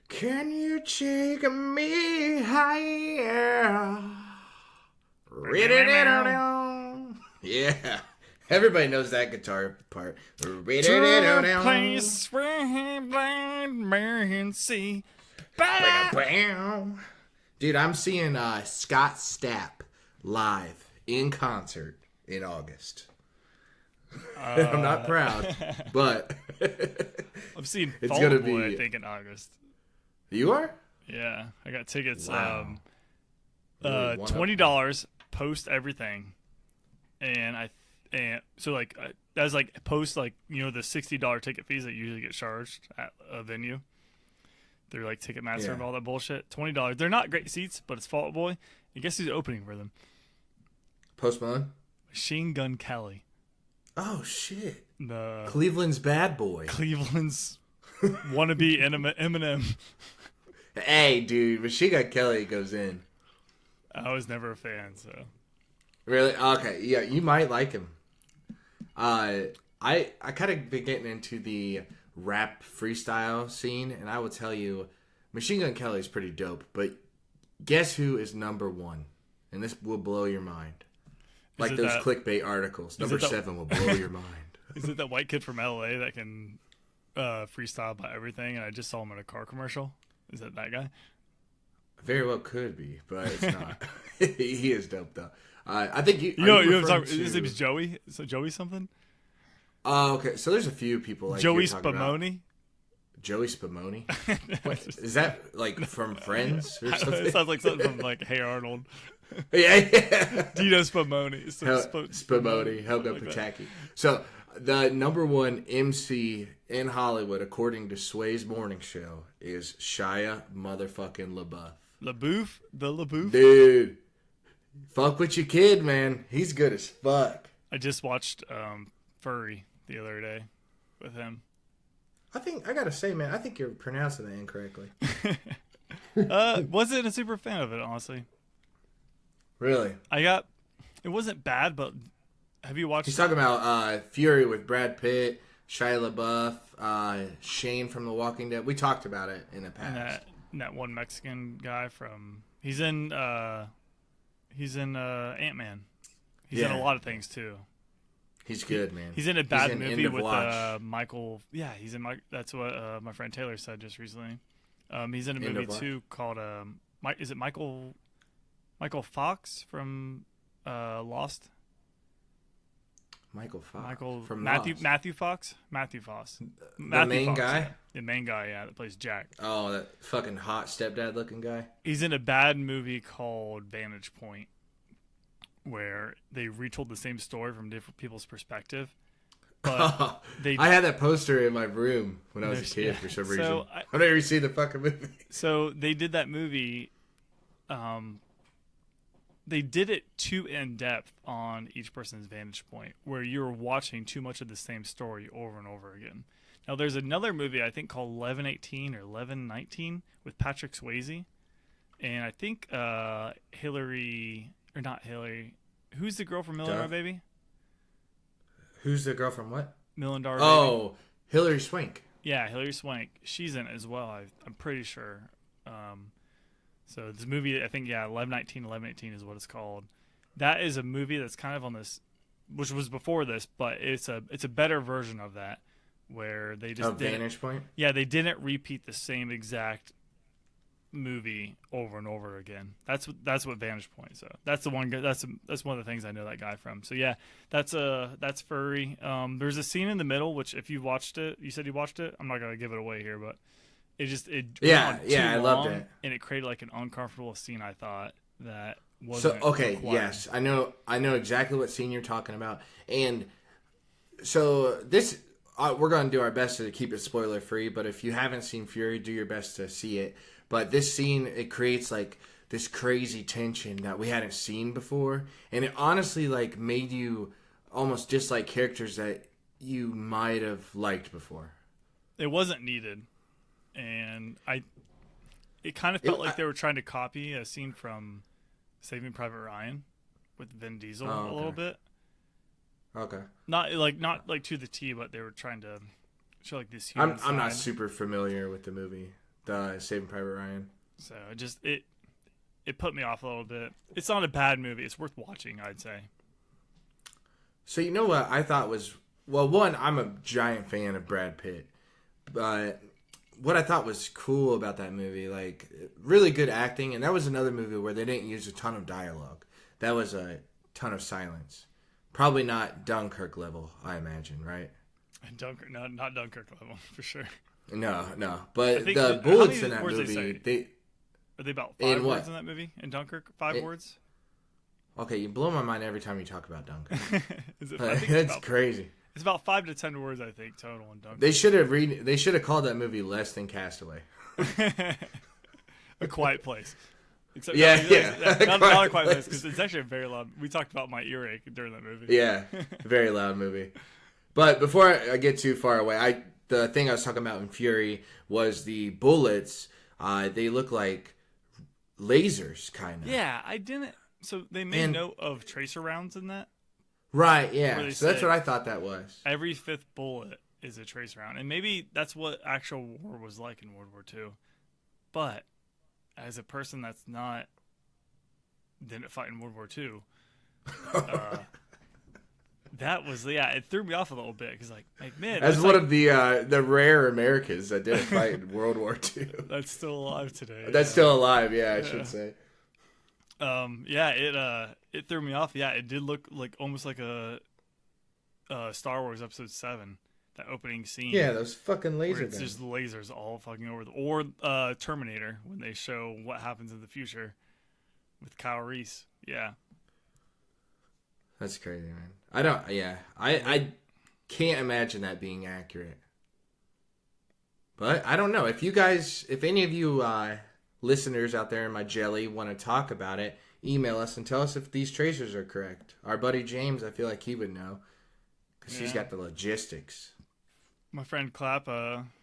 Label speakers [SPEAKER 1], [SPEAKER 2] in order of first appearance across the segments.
[SPEAKER 1] Can you take me higher? Yeah. Everybody knows that guitar part.
[SPEAKER 2] To a place where blind man see.
[SPEAKER 1] Dude, I'm seeing Scott Stapp live in concert in August. I'm not proud, but
[SPEAKER 2] I've seen
[SPEAKER 1] it's
[SPEAKER 2] Fall
[SPEAKER 1] gonna
[SPEAKER 2] Out Boy,
[SPEAKER 1] be.
[SPEAKER 2] I think, in August.
[SPEAKER 1] You are?
[SPEAKER 2] Yeah, I got tickets.
[SPEAKER 1] Wow. Really
[SPEAKER 2] $20 post everything, and so like that's like post like the $60 ticket fees that usually get charged at a venue. They're like Ticketmaster and all that bullshit. $20. They're not great seats, but it's Fall Out Boy. And guess who's opening for them?
[SPEAKER 1] Post Malone?
[SPEAKER 2] Machine Gun Kelly.
[SPEAKER 1] Oh shit!
[SPEAKER 2] The
[SPEAKER 1] Cleveland's bad boy.
[SPEAKER 2] Cleveland's wannabe Eminem.
[SPEAKER 1] Hey, dude, Machine Gun Kelly goes in.
[SPEAKER 2] I was never a fan, so.
[SPEAKER 1] Really? Okay, yeah, you might like him. I kind of been getting into the rap freestyle scene, and I will tell you, Machine Gun Kelly is pretty dope. But guess who is number one? And this will blow your mind. Like those clickbait articles. Number 7 will blow your mind.
[SPEAKER 2] Is it that white kid from LA that can freestyle about everything? And I just saw him in a car commercial. Is that guy?
[SPEAKER 1] Very well could be, but it's not. He is dope though. I think you.
[SPEAKER 2] You know what I'm talking. His name is Joey. So Joey something.
[SPEAKER 1] Oh, okay. So there's a few people like
[SPEAKER 2] Joey Spumoni.
[SPEAKER 1] Joey Spumoni. Is that like from Friends or something?
[SPEAKER 2] It sounds like something from like Hey Arnold.
[SPEAKER 1] Yeah.
[SPEAKER 2] Dino Spumoni.
[SPEAKER 1] Spumoni. Helga Pataki. So the number one MC in Hollywood, according to Sway's morning show, is Shia motherfucking LaBeouf.
[SPEAKER 2] LaBeouf? The LaBeouf?
[SPEAKER 1] Dude. Fuck with your kid, man. He's good as fuck.
[SPEAKER 2] I just watched Furry the other day with him.
[SPEAKER 1] I gotta say, man, I think you're pronouncing that incorrectly.
[SPEAKER 2] Wasn't a super fan of it, honestly.
[SPEAKER 1] Really?
[SPEAKER 2] It wasn't bad, but have you watched?
[SPEAKER 1] He's talking about Fury with Brad Pitt, Shia LaBeouf, Shane from The Walking Dead. We talked about it in the past.
[SPEAKER 2] And that one Mexican guy from he's in Ant-Man. He's in a lot of things too.
[SPEAKER 1] He's good, man.
[SPEAKER 2] He's in a bad movie with Michael. Yeah, he's in that's what my friend Taylor said just recently. He's in a movie too called is it Michael Fox from Lost?
[SPEAKER 1] Michael Fox
[SPEAKER 2] from
[SPEAKER 1] Lost.
[SPEAKER 2] Matthew Fox. Matthew Fox.
[SPEAKER 1] The main guy.
[SPEAKER 2] Yeah. The main guy, yeah, that plays Jack.
[SPEAKER 1] Oh, that fucking hot stepdad looking guy.
[SPEAKER 2] He's in a bad movie called Vantage Point, where they retold the same story from different people's perspective. But
[SPEAKER 1] I had that poster in my room when I was a kid for some reason. I've never seen the fucking movie.
[SPEAKER 2] So they did that movie. They did it too in depth on each person's vantage point, where you're watching too much of the same story over and over again. Now, there's another movie I think called 1118 or 1119 with Patrick Swayze, and I think Hillary. Or not Hillary. Who's the girl from Million Dollar Baby?
[SPEAKER 1] Who's the girl from what?
[SPEAKER 2] Million Dollar Baby.
[SPEAKER 1] Oh, Hillary Swank.
[SPEAKER 2] Yeah, Hillary Swank. She's in it as well, I'm pretty sure. So this movie, I think, 1118 is what it's called. That is a movie that's kind of on this, which was before this, but it's a better version of that, where they just
[SPEAKER 1] Vantage Point?
[SPEAKER 2] Yeah, they didn't repeat the same exact movie over and over again. That's what Vantage Point. So that's the one. That's one of the things I know that guy from. So yeah, that's Furry. There's a scene in the middle which, if you watched it, you said you watched it. I'm not gonna give it away here, but it
[SPEAKER 1] I loved it,
[SPEAKER 2] and it created like an uncomfortable scene. I thought that wasn't required.
[SPEAKER 1] Yes, I know exactly what scene you're talking about, and so this. We're going to do our best to keep it spoiler free, but if you haven't seen Fury, do your best to see it. But this scene, it creates like this crazy tension that we hadn't seen before, and it honestly like made you almost dislike characters that you might have liked before.
[SPEAKER 2] It wasn't needed, and it kind of felt like they were trying to copy a scene from Saving Private Ryan with Vin Diesel a little bit.
[SPEAKER 1] Okay.
[SPEAKER 2] Not like to the T, but they were trying to show like this human
[SPEAKER 1] I'm not super familiar with the movie, the Saving Private Ryan.
[SPEAKER 2] So it put me off a little bit. It's not a bad movie. It's worth watching, I'd say.
[SPEAKER 1] So you know what I thought was, well, one, I'm a giant fan of Brad Pitt, but what I thought was cool about that movie, like really good acting, and that was another movie where they didn't use a ton of dialogue. That was a ton of silence. Probably not Dunkirk level, I imagine, right?
[SPEAKER 2] Dunkirk, no, not Dunkirk level for sure.
[SPEAKER 1] No, but the bullets in that movie,
[SPEAKER 2] are they about 5 words in that movie? In Dunkirk, 5 words?
[SPEAKER 1] Okay, you blow my mind every time you talk about Dunkirk.
[SPEAKER 2] That's
[SPEAKER 1] crazy.
[SPEAKER 2] It's about 5 to 10 words, I think, total in Dunkirk.
[SPEAKER 1] They should have called that movie less than Castaway.
[SPEAKER 2] A Quiet Place. Except
[SPEAKER 1] not
[SPEAKER 2] a Quiet Place, because it's actually a very loud. We talked about my earache during that movie.
[SPEAKER 1] Yeah, very loud movie. But before I get too far away, the thing I was talking about in Fury was the bullets. They look like lasers, kind of.
[SPEAKER 2] Yeah, I didn't. So they made note of tracer rounds in that?
[SPEAKER 1] Right, yeah. So that's what I thought that was.
[SPEAKER 2] Every 5th bullet is a tracer round. And maybe that's what actual war was like in World War II. But as a person that's didn't fight in World War II, that was, it threw me off a little bit. Because, like man.
[SPEAKER 1] As one of the rare Americans that didn't fight in World War II.
[SPEAKER 2] That's still alive today.
[SPEAKER 1] That's still alive, I should say.
[SPEAKER 2] It threw me off. Yeah, it did look like almost like a Star Wars Episode 7, that opening scene.
[SPEAKER 1] Yeah, those fucking laser guns.
[SPEAKER 2] It's just lasers all fucking over or Terminator, when they show what happens in the future with Kyle Reese. Yeah.
[SPEAKER 1] That's crazy, man. I can't imagine that being accurate. But I don't know. If any of you listeners out there in my jelly want to talk about it, email us and tell us if these tracers are correct. Our buddy James, I feel like he would know, because he's got the logistics.
[SPEAKER 2] My friend Clapp,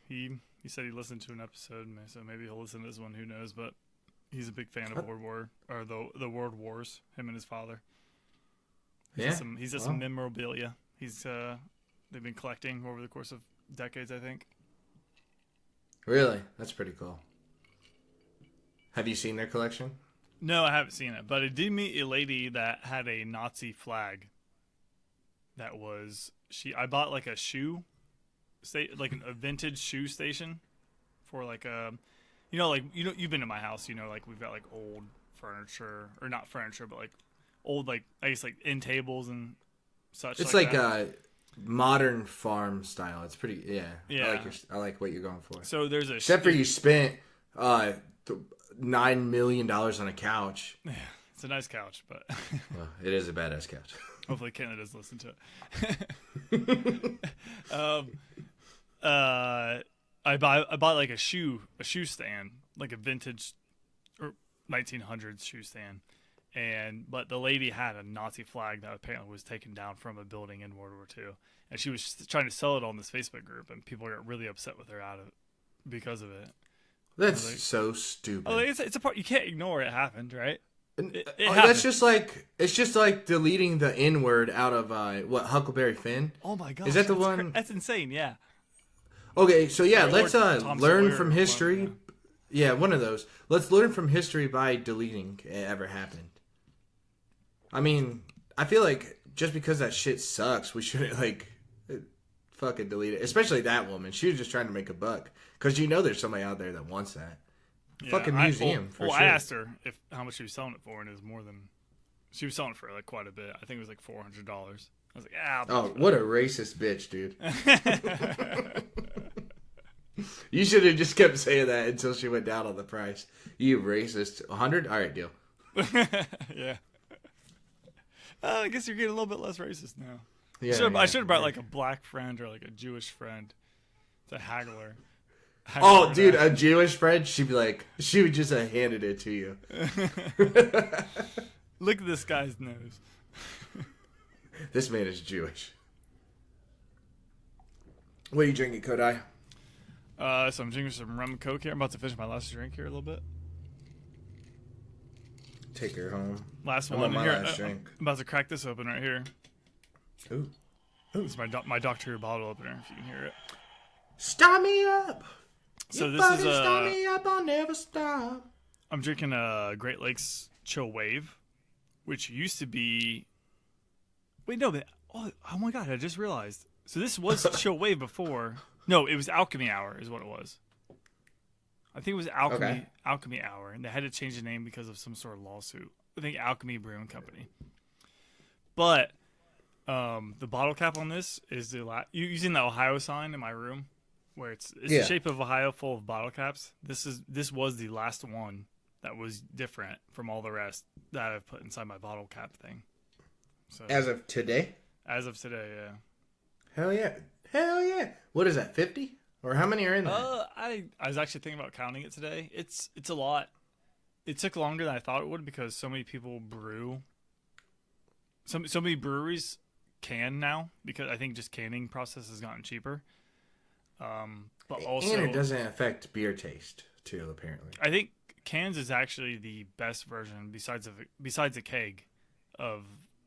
[SPEAKER 2] he said he listened to an episode, so maybe he'll listen to this one. Who knows? But he's a big fan of the World Wars. Him and his father. He's got some memorabilia. They've been collecting over the course of decades, I think.
[SPEAKER 1] Really, that's pretty cool. Have you seen their collection?
[SPEAKER 2] No, I haven't seen it, but I did meet a lady that had a Nazi flag. That was I bought like a shoe, like a vintage shoe station, for like you've been to my house, like we've got like old furniture, or not furniture, but like old, like I guess like end tables and such.
[SPEAKER 1] It's like a modern farm style. It's pretty yeah. I like what you're going for.
[SPEAKER 2] So there's
[SPEAKER 1] except for you spent $9 million on a couch.
[SPEAKER 2] Yeah, it's a nice couch, but
[SPEAKER 1] well, it is a badass couch.
[SPEAKER 2] Hopefully Kenna does listen to it. I bought like a shoe stand, like a vintage or 1900s shoe stand, but the lady had a Nazi flag that apparently was taken down from a building in World War II, and she was trying to sell it on this Facebook group, and people got really upset with her because of it.
[SPEAKER 1] That's so stupid.
[SPEAKER 2] Oh, it's a part you can't ignore. It happened, right?
[SPEAKER 1] That's just like deleting the N word out of Huckleberry Finn.
[SPEAKER 2] Oh my god,
[SPEAKER 1] is that the one?
[SPEAKER 2] That's insane. Yeah.
[SPEAKER 1] Okay, so let's learn from history. Yeah, one of those. Let's learn from history by deleting it ever happened. I mean, I feel like just because that shit sucks, we shouldn't fucking delete it. Especially that woman. She was just trying to make a buck. Because there's somebody out there that wants that. Yeah, fucking museum, for sure.
[SPEAKER 2] I asked her how much she was selling it for, and it was more than... She was selling it for quite a bit. I think it was like $400. I was like,
[SPEAKER 1] what a racist bitch, dude. You should have just kept saying that until she went down on the price. You racist. 100? All right, deal.
[SPEAKER 2] Yeah. I guess you're getting a little bit less racist now.
[SPEAKER 1] Yeah,
[SPEAKER 2] I should have brought like a black friend or like a Jewish friend to haggler.
[SPEAKER 1] Oh, dude, a Jewish friend? She would just have handed it to you.
[SPEAKER 2] Look at this guy's nose.
[SPEAKER 1] This man is Jewish. What are you drinking, Kodai?
[SPEAKER 2] So I'm drinking some rum and coke here. I'm about to finish my last drink here a little bit.
[SPEAKER 1] Take her home.
[SPEAKER 2] Last one. Last drink. I'm about to crack this open right here.
[SPEAKER 1] Ooh.
[SPEAKER 2] This is my Dr. Who bottle opener, if you can hear it.
[SPEAKER 1] Start me up!
[SPEAKER 2] So
[SPEAKER 1] Your
[SPEAKER 2] this is
[SPEAKER 1] buddy start me up, I'll never stop.
[SPEAKER 2] I'm drinking a Great Lakes Chill Wave, which used to be. Wait, no, but oh my god, I just realized. So this was Chill Wave before. No, it was Alchemy Hour, is what it was. I think it was Alchemy Hour, and they had to change the name because of some sort of lawsuit. I think Alchemy Brewing Company. But the bottle cap on this is using the Ohio sign in my room, where it's the shape of Ohio, full of bottle caps. This was the last one that was different from all the rest that I've put inside my bottle cap thing. So
[SPEAKER 1] As of today?
[SPEAKER 2] As of today, yeah.
[SPEAKER 1] Hell yeah! What is that? 50? Or how many are in there?
[SPEAKER 2] I was actually thinking about counting it today. It's a lot. It took longer than I thought it would because so many people brew. So many breweries can now because I think just canning process has gotten cheaper. But also,
[SPEAKER 1] and it doesn't affect beer taste too. Apparently,
[SPEAKER 2] I think cans is actually the best version besides a keg of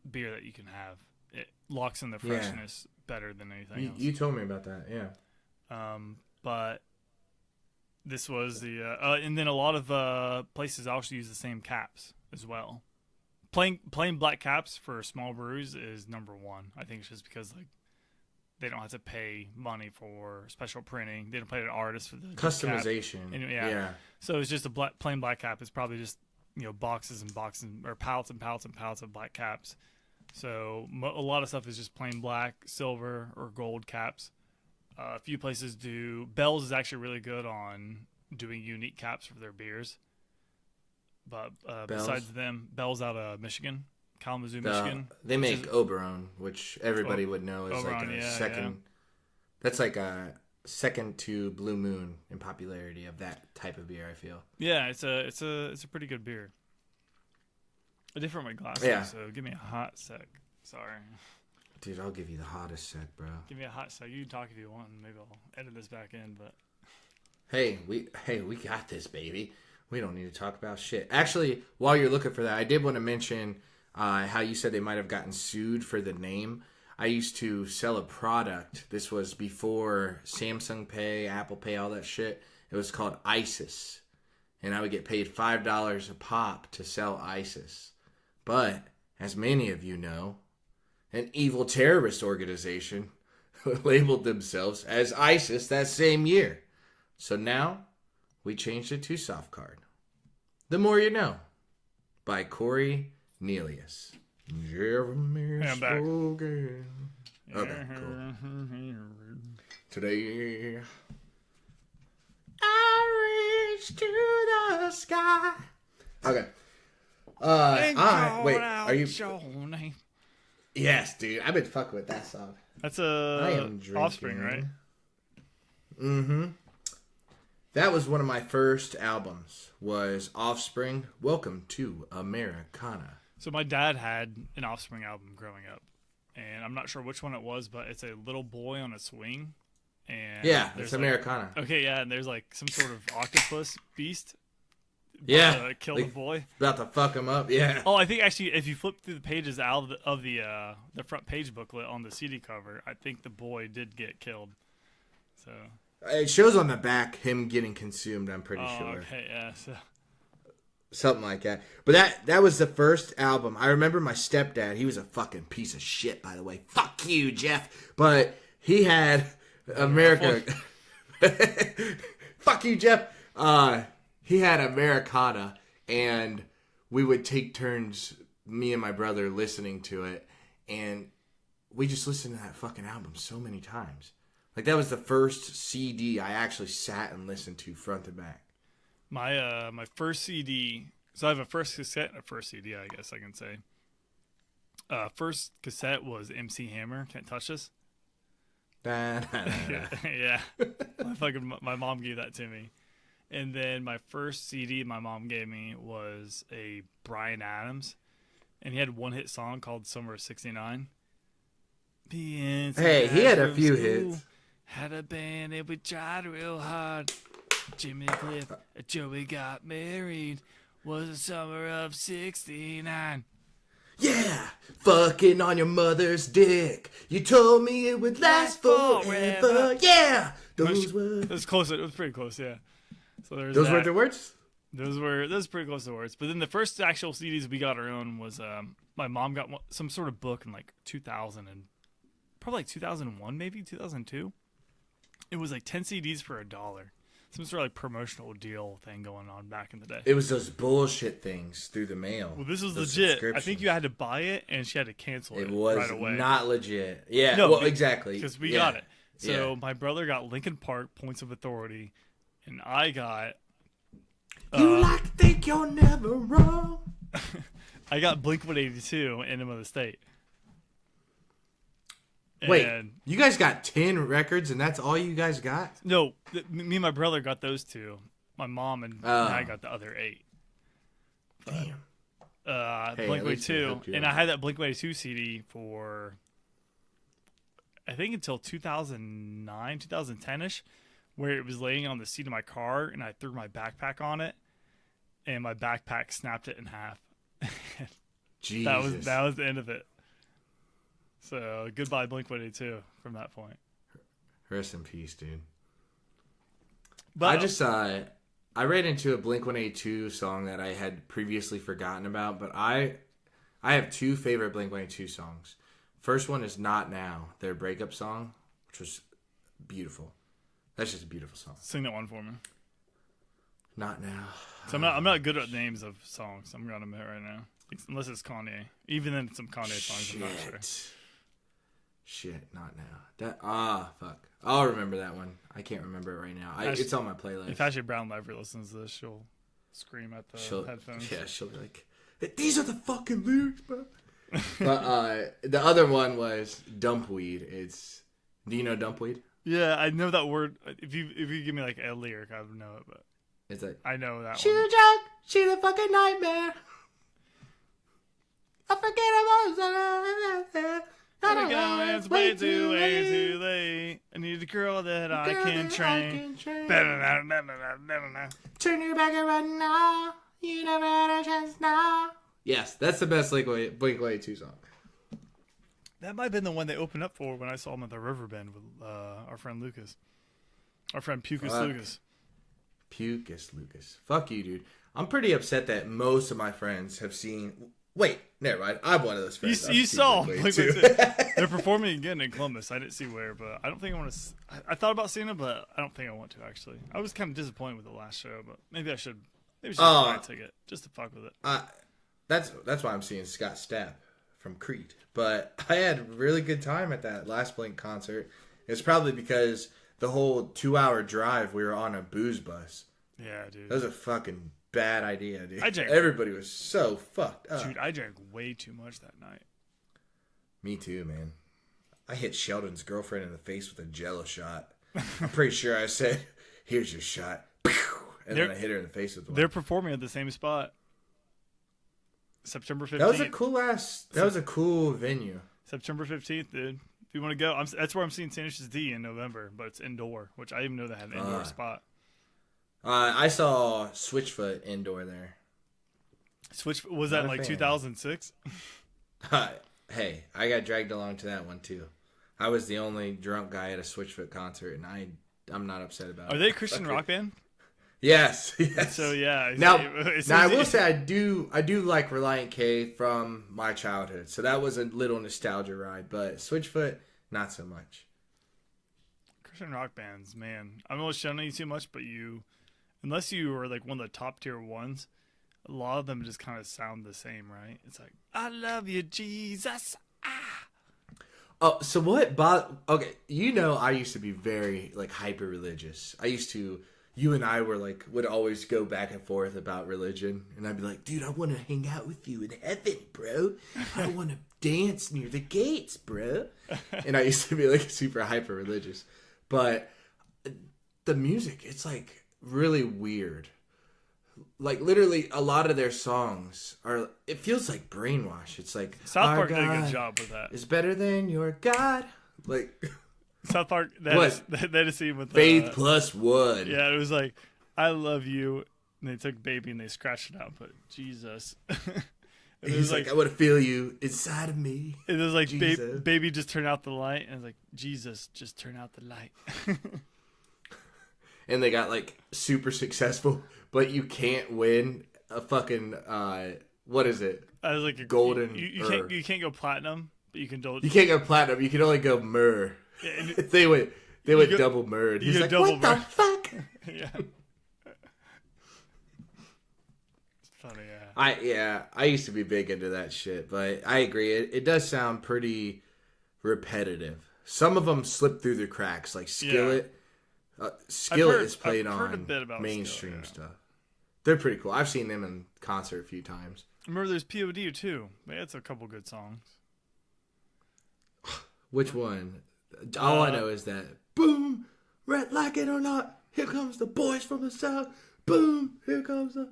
[SPEAKER 2] beer that you can have. It locks in the freshness better than anything else.
[SPEAKER 1] You told me about that, yeah.
[SPEAKER 2] But this was the and then a lot of places also use the same caps as well. Plain black caps for small brews is number one. I think it's just because like they don't have to pay money for special printing. They don't pay an artist for the
[SPEAKER 1] customization.
[SPEAKER 2] And, yeah. So it's just a plain black cap. It's probably just boxes and boxes or pallets and pallets and pallets of black caps. So a lot of stuff is just plain black, silver, or gold caps. A few places do. Bell's is actually really good on doing unique caps for their beers. But besides them, Bell's out of Michigan, Kalamazoo, Michigan.
[SPEAKER 1] They make Oberon, which everybody would know is
[SPEAKER 2] Oberon,
[SPEAKER 1] like a second. Yeah. That's like a second to Blue Moon in popularity of that type of beer. I feel.
[SPEAKER 2] Yeah, it's a pretty good beer. I did for my glasses, so give me a hot sec. Sorry.
[SPEAKER 1] Dude, I'll give you the hottest sec, bro.
[SPEAKER 2] Give me a hot sec. You can talk if you want, and maybe I'll edit this back in. But
[SPEAKER 1] hey, we got this, baby. We don't need to talk about shit. Actually, while you're looking for that, I did want to mention how you said they might have gotten sued for the name. I used to sell a product. This was before Samsung Pay, Apple Pay, all that shit. It was called ISIS, and I would get paid $5 a pop to sell ISIS. But as many of you know, an evil terrorist organization labeled themselves as ISIS that same year. So now we changed it to Soft Card. The More You Know by Corey Nelius. Jeremy
[SPEAKER 2] I'm back.
[SPEAKER 1] Spoken. Okay, cool. Today I reach to the sky. Okay. Wait, are you? Yes, dude. I've been fucking with that song.
[SPEAKER 2] That's Offspring, right?
[SPEAKER 1] Mm-hmm. That was one of my first albums. Was Offspring? Welcome to Americana.
[SPEAKER 2] So my dad had an Offspring album growing up, and I'm not sure which one it was, but it's a little boy on a swing. And
[SPEAKER 1] yeah, it's Americana.
[SPEAKER 2] Okay, yeah, and there's like some sort of octopus beast.
[SPEAKER 1] Yeah,
[SPEAKER 2] kill the boy.
[SPEAKER 1] About to fuck him up. Yeah.
[SPEAKER 2] Oh, I think actually, if you flip through the pages out of the front page booklet on the CD cover, I think the boy did get killed. So
[SPEAKER 1] it shows on the back him getting consumed. I'm pretty sure.
[SPEAKER 2] Okay, yeah. So.
[SPEAKER 1] Something like that. But that was the first album. I remember my stepdad. He was a fucking piece of shit, by the way. Fuck you, Jeff. But he had America. Fuck you, Jeff. He had Americana, and we would take turns, me and my brother, listening to it, and we just listened to that fucking album so many times. Like, that was the first CD I actually sat and listened to front to back.
[SPEAKER 2] My first CD, so I have a first cassette and a first CD, I guess I can say. First cassette was MC Hammer, Can't Touch This. Yeah. My mom gave that to me. And then my first CD my mom gave me was a Bryan Adams, and he had a one-hit song called Summer of '69.
[SPEAKER 1] Hey, he had a few hits.
[SPEAKER 2] Had a band and we tried real hard. Jimmy Cliff and Joey got married. Was the summer of '69.
[SPEAKER 1] Yeah, fucking on your mother's dick. You told me it would last forever. Yeah, those were.
[SPEAKER 2] It was close. It was pretty close. Yeah. So there's
[SPEAKER 1] Those
[SPEAKER 2] that.
[SPEAKER 1] were the words.
[SPEAKER 2] Those were pretty close to words. But then the first actual CDs we got our own was my mom got some sort of book in like 2000 and probably like 2001 maybe 2002. It was like 10 CDs for $1. Some sort of like promotional deal thing going on back in the day.
[SPEAKER 1] It was those bullshit things through the mail.
[SPEAKER 2] Well, this was legit. I think you had to buy it, and she had to cancel it right away.
[SPEAKER 1] It was not legit. Yeah,
[SPEAKER 2] no,
[SPEAKER 1] well, exactly.
[SPEAKER 2] Because we got it. So my brother got Linkin Park, Points of Authority, and I got...
[SPEAKER 1] you like to think you're never wrong.
[SPEAKER 2] I got Blink-182, Enema of the State.
[SPEAKER 1] Wait, you guys got 10 records and that's all you guys got?
[SPEAKER 2] No, me and my brother got those 2. My mom and I got the other 8.
[SPEAKER 1] Damn.
[SPEAKER 2] Blink-182, and I had that Blink-182 CD for, I think, until 2009, 2010-ish, where it was laying on the seat of my car, and I threw my backpack on it, and my backpack snapped it in half.
[SPEAKER 1] Jesus.
[SPEAKER 2] That was the end of it. So, goodbye Blink-182 from that point.
[SPEAKER 1] Rest in peace, dude.
[SPEAKER 2] But
[SPEAKER 1] I ran into a Blink-182 song that I had previously forgotten about, but I have 2 favorite Blink-182 songs. First one is Not Now, their breakup song, which was beautiful. That's just a beautiful song.
[SPEAKER 2] Sing that one for me.
[SPEAKER 1] Not Now.
[SPEAKER 2] So I'm not good at names of songs. I'm gonna admit right now, unless it's Kanye. Even then, some Kanye songs, I'm not sure.
[SPEAKER 1] Shit, Not Now. Fuck. I'll remember that one. I can't remember it right now. It's on my playlist.
[SPEAKER 2] If Ashley Brown ever listens to this, she'll scream at the headphones.
[SPEAKER 1] Yeah, she'll be like, "These are the fucking lyrics, bro." But the other one was Dumpweed. Do you know Dumpweed?
[SPEAKER 2] Yeah, I know that word. If you give me like a lyric, I would know it. But
[SPEAKER 1] it's like,
[SPEAKER 2] I know that
[SPEAKER 1] she's
[SPEAKER 2] one.
[SPEAKER 1] a joke. She's a fucking nightmare. I forget about
[SPEAKER 2] it's way too late. I need a girl that I can train.
[SPEAKER 1] Turn your back and run now. You never had a chance now. Yes, that's the best Blink-182 song.
[SPEAKER 2] That might have been the one they opened up for when I saw them at the Riverbend with our friend Lucas. Our friend Pucus Lucas.
[SPEAKER 1] Pucus Lucas. Fuck you, dude. I'm pretty upset that most of my friends have seen... Wait, never mind. I'm one of those friends.
[SPEAKER 2] You saw Blink-182. They're performing again in Columbus. I didn't see where, but I don't think I want to... I thought about seeing it, but I don't think I want to, actually. I was kind of disappointed with the last show, but maybe I should buy a ticket just to fuck with it.
[SPEAKER 1] That's why I'm seeing Scott Stapp from Creed. But I had a really good time at that last Blink concert. It's probably because the whole 2-hour drive we were on a booze bus.
[SPEAKER 2] Yeah, dude.
[SPEAKER 1] That was a fucking bad idea, dude.
[SPEAKER 2] Everybody
[SPEAKER 1] was so fucked up.
[SPEAKER 2] Dude, I drank way too much that night.
[SPEAKER 1] Me too, man. I hit Sheldon's girlfriend in the face with a Jello shot. I'm pretty sure I said, "Here's your shot," and then I hit her in the face with one.
[SPEAKER 2] They're performing at the same spot. September 15th.
[SPEAKER 1] That was a cool venue.
[SPEAKER 2] September 15th, dude. If you want to go, that's where I'm seeing Tenacious D in November, but it's indoor, which I didn't even know they had an indoor spot.
[SPEAKER 1] I saw Switchfoot indoor there.
[SPEAKER 2] Was that in like 2006?
[SPEAKER 1] Hey, I got dragged along to that one too. I was the only drunk guy at a Switchfoot concert, and I'm not upset about it.
[SPEAKER 2] Are they a Christian rock band?
[SPEAKER 1] Yes.
[SPEAKER 2] So yeah.
[SPEAKER 1] Now I will say I do like Reliant K from my childhood, so that was a little nostalgia ride. But Switchfoot, not so much.
[SPEAKER 2] Christian rock bands, man. I'm almost showing you too much, but unless you are like one of the top tier ones, a lot of them just kind of sound the same, right? It's like, I love you, Jesus. Ah.
[SPEAKER 1] Oh, so what? Okay, I used to be very like hyper religious. You and I would always go back and forth about religion, and I'd be like, dude, I want to hang out with you in heaven, bro. I want to dance near the gates, bro. And I used to be like super hyper religious, but the music, it's like really weird. Like literally, a lot of their songs it feels like brainwash. It's like
[SPEAKER 2] South Park did a good job with that.
[SPEAKER 1] It's better than your God, like.
[SPEAKER 2] South Park, that is scene with
[SPEAKER 1] Faith plus one.
[SPEAKER 2] Yeah, it was like, I love you, and they took baby and they scratched it out, but Jesus. And
[SPEAKER 1] He's like, I want to feel you inside of me.
[SPEAKER 2] It was like,
[SPEAKER 1] Jesus.
[SPEAKER 2] baby, just turn out the light. And it's like, Jesus, just turn out the light.
[SPEAKER 1] And they got like super successful, but you can't win a fucking what is it?
[SPEAKER 2] I was like,
[SPEAKER 1] golden.
[SPEAKER 2] You can't go platinum, but you can do.
[SPEAKER 1] You can't go platinum. You can only go myrrh.
[SPEAKER 2] Yeah,
[SPEAKER 1] they went double myrrh. He's like, what the fuck?
[SPEAKER 2] Yeah. It's funny,
[SPEAKER 1] yeah. I used to be big into that shit, but I agree. It does sound pretty repetitive. Some of them slip through the cracks, like Skillet. Yeah. Skillet is played on mainstream Skillet, stuff. They're pretty cool. I've seen them in concert a few times.
[SPEAKER 2] Remember, there's POD too. It's a couple good songs.
[SPEAKER 1] Which one? All I know is that boom, red like it or not. Here comes the boys from the south. Boom, here comes the.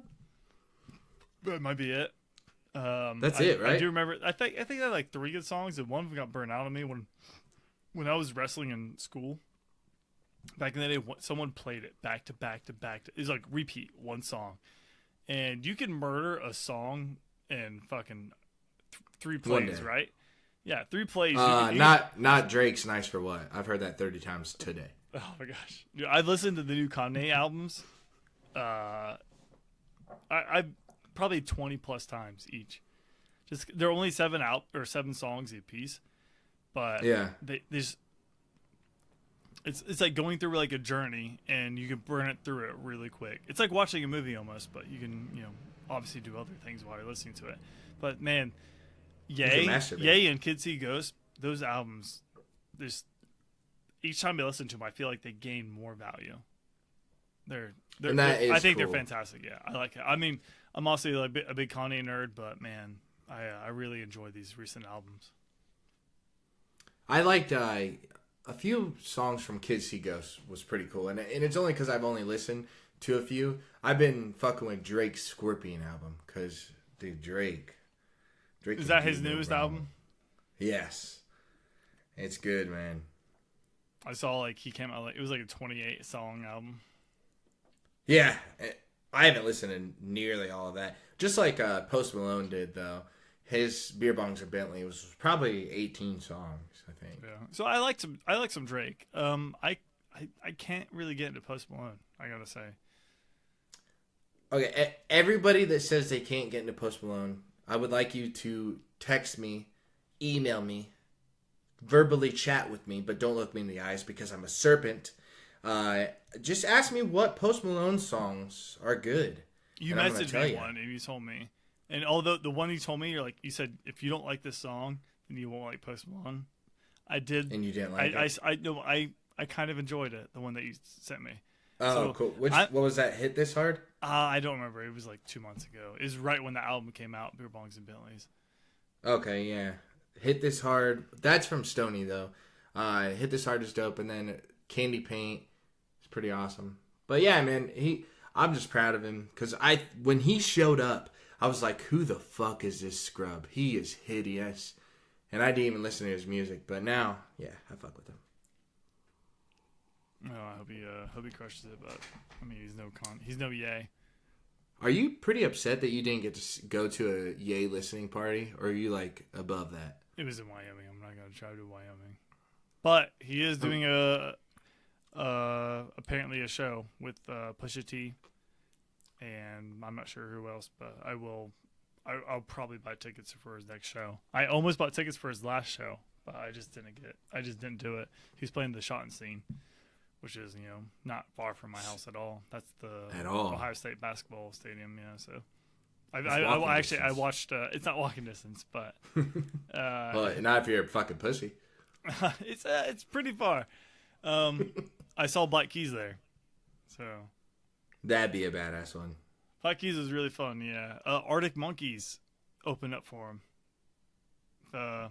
[SPEAKER 2] That might be it.
[SPEAKER 1] That's it, right?
[SPEAKER 2] I do remember. I think I had like 3 good songs, and one of them got burnt out on me when I was wrestling in school. Back in the day, someone played it back to back to back. It's like repeat one song, and you can murder a song in fucking 3 plays, right? Yeah, 3 plays.
[SPEAKER 1] Not Drake's "Nice for What." I've heard that 30 times today.
[SPEAKER 2] Oh my gosh, dude, I listened to the new Kanye albums. I probably 20 plus times each. Just they're only 7 songs a piece, but
[SPEAKER 1] yeah,
[SPEAKER 2] It's like going through like a journey, and you can burn it through it really quick. It's like watching a movie almost, but you can, obviously do other things while you're listening to it. But man, Ye and Kids See Ghosts, those albums, each time I listen to them, I feel like they gain more value. I think they're fantastic. Yeah, I like it. I mean, I'm also like a big Kanye nerd, but man, I really enjoy these recent albums.
[SPEAKER 1] I liked a few songs from Kids See Ghosts was pretty cool, and it's only because I've only listened to a few. I've been fucking with Drake's Scorpion album, because dude, Drake
[SPEAKER 2] is that his newest album?
[SPEAKER 1] Yes, it's good, man.
[SPEAKER 2] I saw like he came out it was like a 28 song album.
[SPEAKER 1] Yeah, I haven't listened to nearly all of that. Just like Post Malone did, though. His Beer Bongs and Bentley was probably 18 songs, I think.
[SPEAKER 2] Yeah. So I like some Drake. I can't really get into Post Malone, I gotta say.
[SPEAKER 1] Okay, everybody that says they can't get into Post Malone, I would like you to text me, email me, verbally chat with me, but don't look me in the eyes because I'm a serpent. Just ask me what Post Malone songs are good.
[SPEAKER 2] You messaged me one and you told me. And although the one you told me, you said, if you don't like this song, then you won't like Post Malone. I did.
[SPEAKER 1] And you didn't like it?
[SPEAKER 2] I kind of enjoyed it, the one that you sent me.
[SPEAKER 1] Oh, so, cool. What was that? Hit This Hard?
[SPEAKER 2] I don't remember. It was like 2 months ago. It was right when the album came out, Beer Bongs and Bentleys.
[SPEAKER 1] Okay, yeah. Hit This Hard. That's from Stoney, though. Hit This Hard is dope. And then Candy Paint is pretty awesome. But yeah, man, I'm just proud of him. Because when he showed up, I was like, who the fuck is this scrub? He is hideous. And I didn't even listen to his music. But now, yeah, I fuck with him.
[SPEAKER 2] No, I hope he crushes it. But I mean, he's no Ye.
[SPEAKER 1] Are you pretty upset that you didn't get to go to a Ye listening party, or are you like above that?
[SPEAKER 2] It was in Wyoming. I'm not gonna drive to Wyoming. But he is doing apparently a show with Pusha T, and I'm not sure who else, but I'll probably buy tickets for his next show. I almost bought tickets for his last show, but I just didn't do it. He's playing the Shot and Scene, which is, not far from my house at all. That's the Ohio State basketball stadium, so I watched it's not walking distance, but
[SPEAKER 1] well, not if you're a fucking pussy.
[SPEAKER 2] it's pretty far. I saw Black Keys there, so
[SPEAKER 1] that'd be a badass one.
[SPEAKER 2] Black Keys was really fun. Yeah, Arctic Monkeys opened up for him.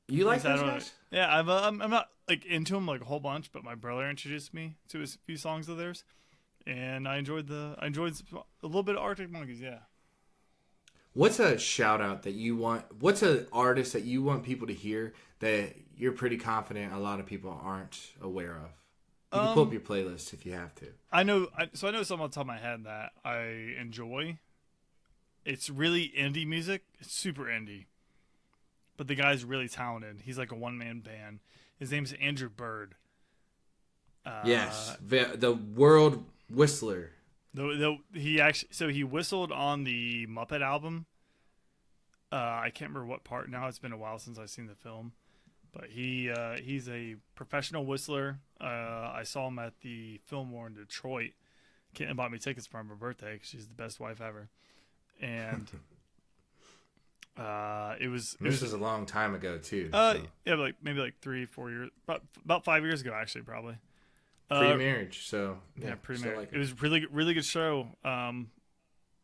[SPEAKER 1] You like those guys?
[SPEAKER 2] Yeah, I'm not like into them like a whole bunch, but my brother introduced me to a few songs of theirs, and I enjoyed a little bit of Arctic Monkeys. Yeah.
[SPEAKER 1] What's a shout out that you want? What's an artist that you want people to hear that you're pretty confident a lot of people aren't aware of? You can pull up your playlist if you have to.
[SPEAKER 2] I know some on the top of my head that I enjoy. It's really indie music. It's super indie. But the guy's really talented. He's like a one-man band. His name's Andrew Bird.
[SPEAKER 1] Yes, the world whistler.
[SPEAKER 2] He whistled on the Muppet album. I can't remember what part now. It's been a while since I've seen the film. But he's a professional whistler. I saw him at the Fillmore in Detroit. Kitten bought me tickets for my birthday because she's the best wife ever. And this
[SPEAKER 1] was a long time ago too.
[SPEAKER 2] Yeah, maybe 3-4 years, about 5 years ago actually, probably.
[SPEAKER 1] Pre-marriage, so
[SPEAKER 2] pre-marriage. Like it was really good show.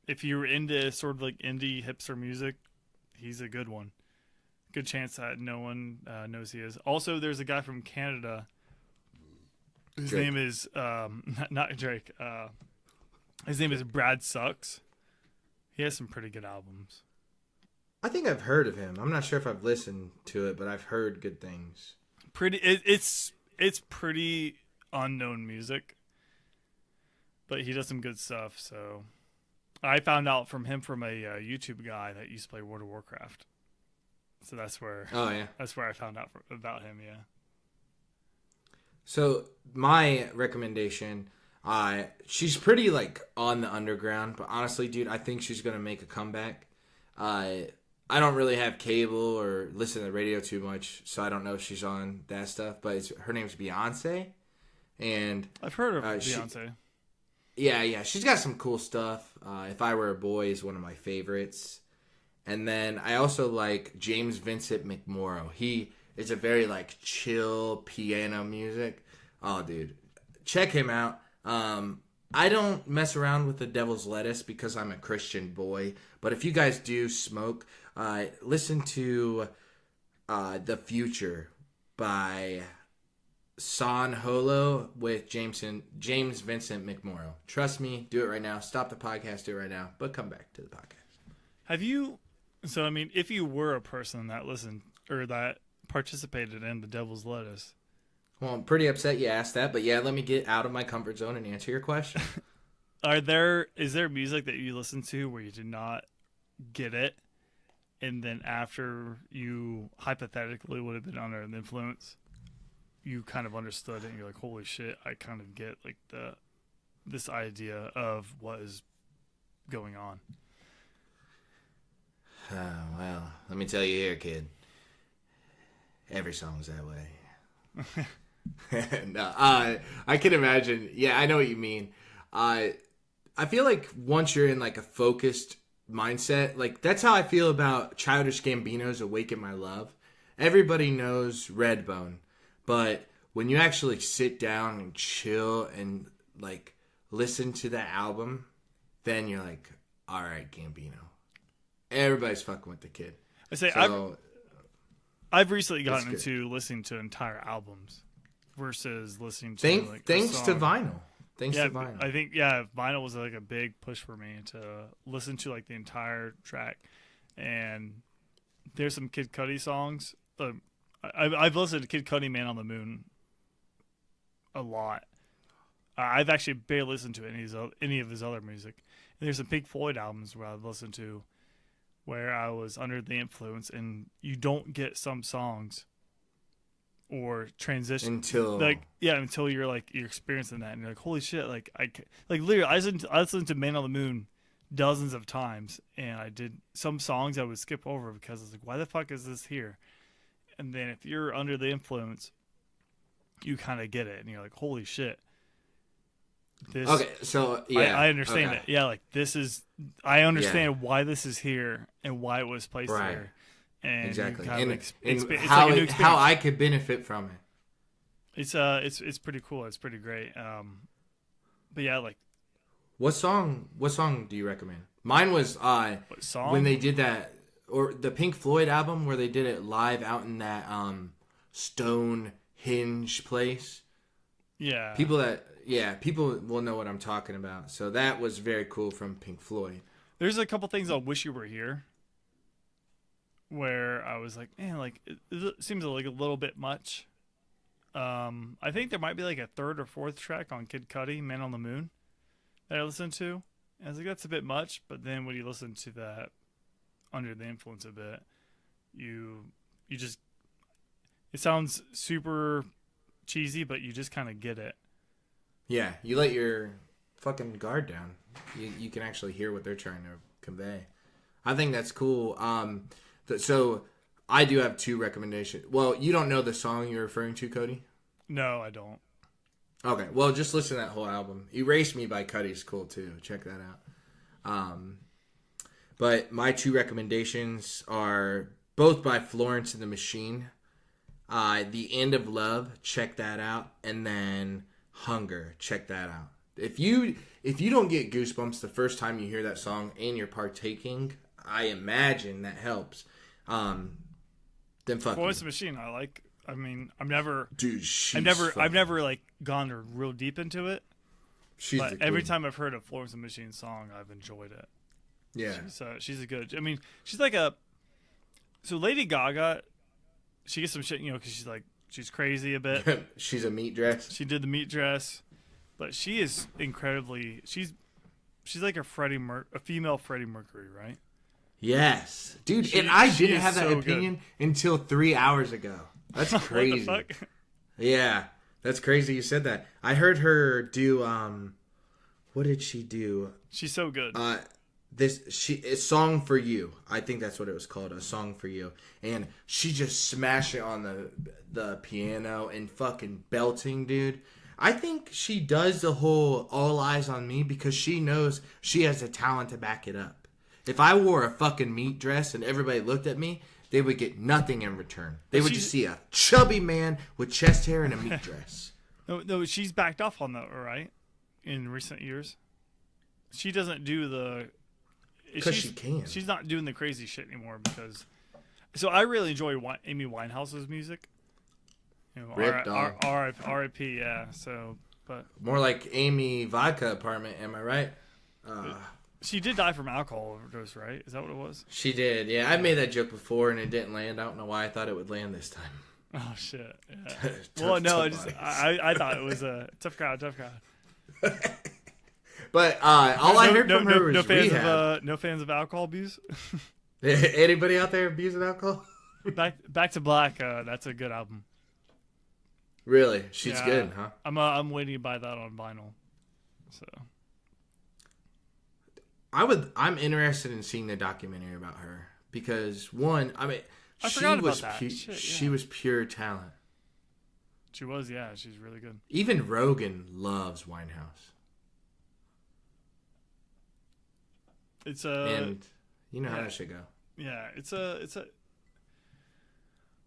[SPEAKER 2] If you're into sort of like indie hipster music, he's a good one. Good chance that no one knows he is. Also, there's a guy from Canada. His name is not Drake. His name is Brad Sucks. He has some pretty good albums.
[SPEAKER 1] I think I've heard of him. I'm not sure if I've listened to it, but I've heard good things.
[SPEAKER 2] It's pretty unknown music, but he does some good stuff. So I found out from him from a YouTube guy that used to play World of Warcraft. So that's where.
[SPEAKER 1] Oh yeah.
[SPEAKER 2] That's where I found out about him. Yeah.
[SPEAKER 1] So my recommendation, she's pretty like on the underground, but honestly, dude, I think she's gonna make a comeback. I don't really have cable or listen to the radio too much, so I don't know if she's on that stuff. But her name's Beyonce, and
[SPEAKER 2] I've heard of Beyonce.
[SPEAKER 1] Yeah, she's got some cool stuff. If I Were a Boy is one of my favorites. And then I also like James Vincent McMorrow. He is a very like chill piano music. Oh, dude, check him out. I don't mess around with the devil's lettuce because I'm a Christian boy. But if you guys do smoke, listen to The Future by Son Holo with James Vincent McMorrow. Trust me, do it right now. Stop the podcast, do it right now. But come back to the podcast.
[SPEAKER 2] Have you... So, I mean, if you were a person that listened or that participated in the devil's lettuce...
[SPEAKER 1] Well, I'm pretty upset you asked that, but yeah, let me get out of my comfort zone and answer your question.
[SPEAKER 2] Is there music that you listen to where you did not get it, and then after you hypothetically would have been under an influence, you kind of understood it, and you're like, holy shit, I kind of get like this idea of what is going on?
[SPEAKER 1] Oh, well, let me tell you here, kid. Every song's that way. No, I can imagine. Yeah, I know what you mean. I feel like once you're in like a focused mindset, like that's how I feel about Childish Gambino's "Awaken My Love." Everybody knows Redbone, but when you actually sit down and chill and like listen to that album, then you're like, all right, Gambino. Everybody's fucking with the kid.
[SPEAKER 2] I say I've recently gotten into listening to entire albums versus listening to
[SPEAKER 1] thanks to vinyl. Thanks to vinyl.
[SPEAKER 2] I think vinyl was like a big push for me to listen to like the entire track. And there's some Kid Cudi songs. I've listened to Kid Cudi, Man on the Moon a lot. I've actually barely listened to any of his other music. And there's some Pink Floyd albums where I've listened to where I was under the influence, and you don't get some songs or transition until you're experiencing that, and you're like, holy shit, literally I listened to Man on the Moon dozens of times, and I did some songs I would skip over because I was like, why the fuck is this here? And then if you're under the you kind of get it, and you're like, holy shit. I understand it. Yeah, like this is. I understand why this is here and why it was placed there. And
[SPEAKER 1] exactly,
[SPEAKER 2] it's
[SPEAKER 1] how
[SPEAKER 2] like
[SPEAKER 1] how I could benefit from it.
[SPEAKER 2] It's pretty cool. It's pretty great. But yeah, like
[SPEAKER 1] what song do you recommend? Mine was when they did that, or the Pink Floyd album where they did it live out in that Stonehenge place.
[SPEAKER 2] Yeah,
[SPEAKER 1] people will know what I'm talking about. So that was very cool from Pink Floyd.
[SPEAKER 2] There's a couple things I Wish You Were Here, where I was like, man, like it seems like a little bit much. I think there might be like a third or fourth track on Kid Cudi, Man on the Moon, that I listened to, And I was like, that's a bit much. But then when you listen to that under the influence a bit, you just, it sounds super cheesy, but you just kind of get it.
[SPEAKER 1] Yeah, you let your fucking guard down. You can actually hear what they're trying to convey. I think that's cool. So I do have 2 recommendations. Well, you don't know the song you're referring to, Cody?
[SPEAKER 2] No, I don't.
[SPEAKER 1] Okay, well, just listen to that whole album. Erase Me by Cuddy's cool, too. Check that out. But my 2 recommendations are both by Florence and the Machine. The End of Love, check that out. And then Hunger, check that out. If you don't get goosebumps the first time you hear that song and you're partaking, I imagine that helps. Then fuck
[SPEAKER 2] Florence
[SPEAKER 1] you.
[SPEAKER 2] and the Machine, I mean, I've never like gone real deep into it. But every time I've heard a Florence and the Machine song, I've enjoyed it.
[SPEAKER 1] Yeah,
[SPEAKER 2] she's a good. I mean, she's like so Lady Gaga, she gets some shit, because she's crazy a bit.
[SPEAKER 1] She's a meat dress.
[SPEAKER 2] She did the meat dress, but she is incredibly. She's like a female Freddie Mercury, right?
[SPEAKER 1] Yes, dude. And I didn't have that opinion until 3 hours ago. That's crazy.
[SPEAKER 2] What the fuck?
[SPEAKER 1] Yeah, that's crazy you said that. I heard her do what did she do?
[SPEAKER 2] She's so good.
[SPEAKER 1] A Song for You. I think that's what it was called, A Song for You. And she just smashed it on the piano and fucking belting, dude. I think she does the whole All Eyes on Me because she knows she has the talent to back it up. If I wore a fucking meat dress and everybody looked at me, they would get nothing in return. They would just see a chubby man with chest hair and a meat dress.
[SPEAKER 2] No, she's backed off on that, right? In recent years, she doesn't do the.
[SPEAKER 1] Because she can.
[SPEAKER 2] She's not doing the crazy shit anymore because. So I really enjoy Amy Winehouse's music. R.I.P. Yeah. So, but
[SPEAKER 1] more like Amy Vodka Apartment. Am I right?
[SPEAKER 2] She did die from alcohol overdose, right? Is that what it was?
[SPEAKER 1] She did. Yeah, I made that joke before and it didn't land. I don't know why I thought it would land this time.
[SPEAKER 2] Oh shit! Yeah. Well, no, I thought it was a tough crowd.
[SPEAKER 1] But all I heard from her was rehab.
[SPEAKER 2] No fans of alcohol abuse.
[SPEAKER 1] Anybody out there abusing alcohol?
[SPEAKER 2] Back to Black. That's a good album.
[SPEAKER 1] Really, she's good, huh?
[SPEAKER 2] I'm waiting to buy that on vinyl. So.
[SPEAKER 1] I'm interested in seeing the documentary about her because one, I mean, she was pure talent.
[SPEAKER 2] She was, yeah. She's really good.
[SPEAKER 1] Even Rogan loves Winehouse. And you know how that should go.
[SPEAKER 2] Yeah, it's a. Like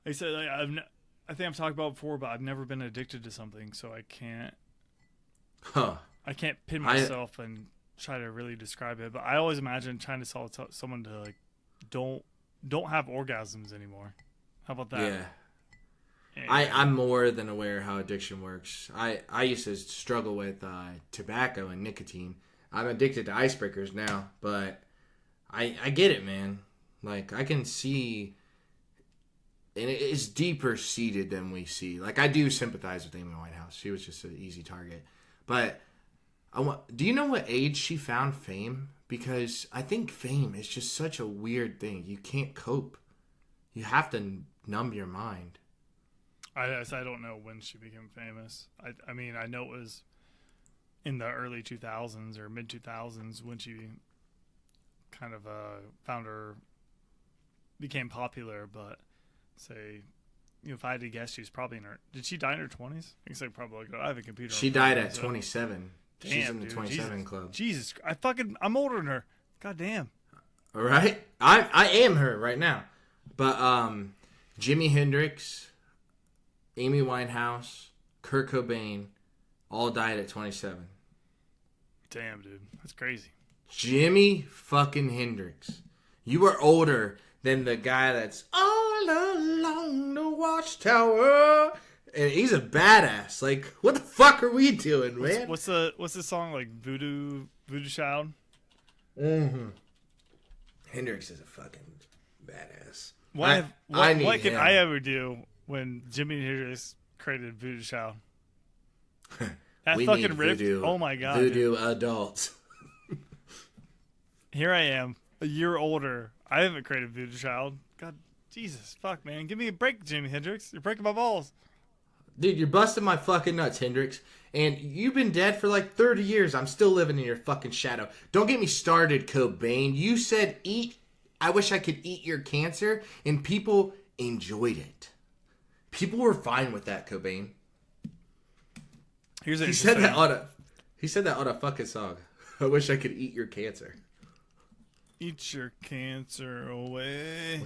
[SPEAKER 2] I said, I think I've talked about it before, but I've never been addicted to something, so I can't. I can't pin myself and try to really describe it, but I always imagine trying to tell someone to like don't have orgasms anymore. How about that?
[SPEAKER 1] Yeah. I'm more than aware how addiction works. I used to struggle with tobacco and nicotine. I'm addicted to icebreakers now, but I get it, man. Like I can see, and it's deeper seated than we see. Like I do sympathize with Amy Winehouse. She was just an easy target, but. Do you know what age she found fame? Because I think fame is just such a weird thing. You can't cope. You have to numb your mind.
[SPEAKER 2] I don't know when she became famous. I mean, I know it was in the early 2000s or mid 2000s when she kind of became popular. But if I had to guess, she was probably in her. Did she die in her 20s? I guess I probably I have a computer.
[SPEAKER 1] She died at 27.
[SPEAKER 2] Damn,
[SPEAKER 1] she's in the 27 club.
[SPEAKER 2] Jesus, I'm older than her. God damn.
[SPEAKER 1] All right, I am her right now. But Jimi Hendrix, Amy Winehouse, Kurt Cobain, all died at 27.
[SPEAKER 2] Damn, dude, that's crazy.
[SPEAKER 1] Jimi fucking Hendrix, you are older than the guy that's all along the watchtower. And he's a badass. Like, what the fuck are we doing, man?
[SPEAKER 2] What's the song like? Voodoo Child.
[SPEAKER 1] Mm-hmm. Hendrix is a fucking badass.
[SPEAKER 2] What can I ever do when Jimi Hendrix created Voodoo Child? That fucking riff. Oh my god.
[SPEAKER 1] Voodoo adults.
[SPEAKER 2] here I am, a year older. I haven't created a voodoo child. God, Jesus, fuck, man. Give me a break, Jimi Hendrix. You're breaking my balls.
[SPEAKER 1] Dude, you're busting my fucking nuts, Hendrix. And you've been dead for like 30 years. I'm still living in your fucking shadow. Don't get me started, Cobain. You said I wish I could eat your cancer, and people enjoyed it. People were fine with that, Cobain.
[SPEAKER 2] He
[SPEAKER 1] said that on a fucking song. I wish I could eat your cancer.
[SPEAKER 2] Eat your cancer away.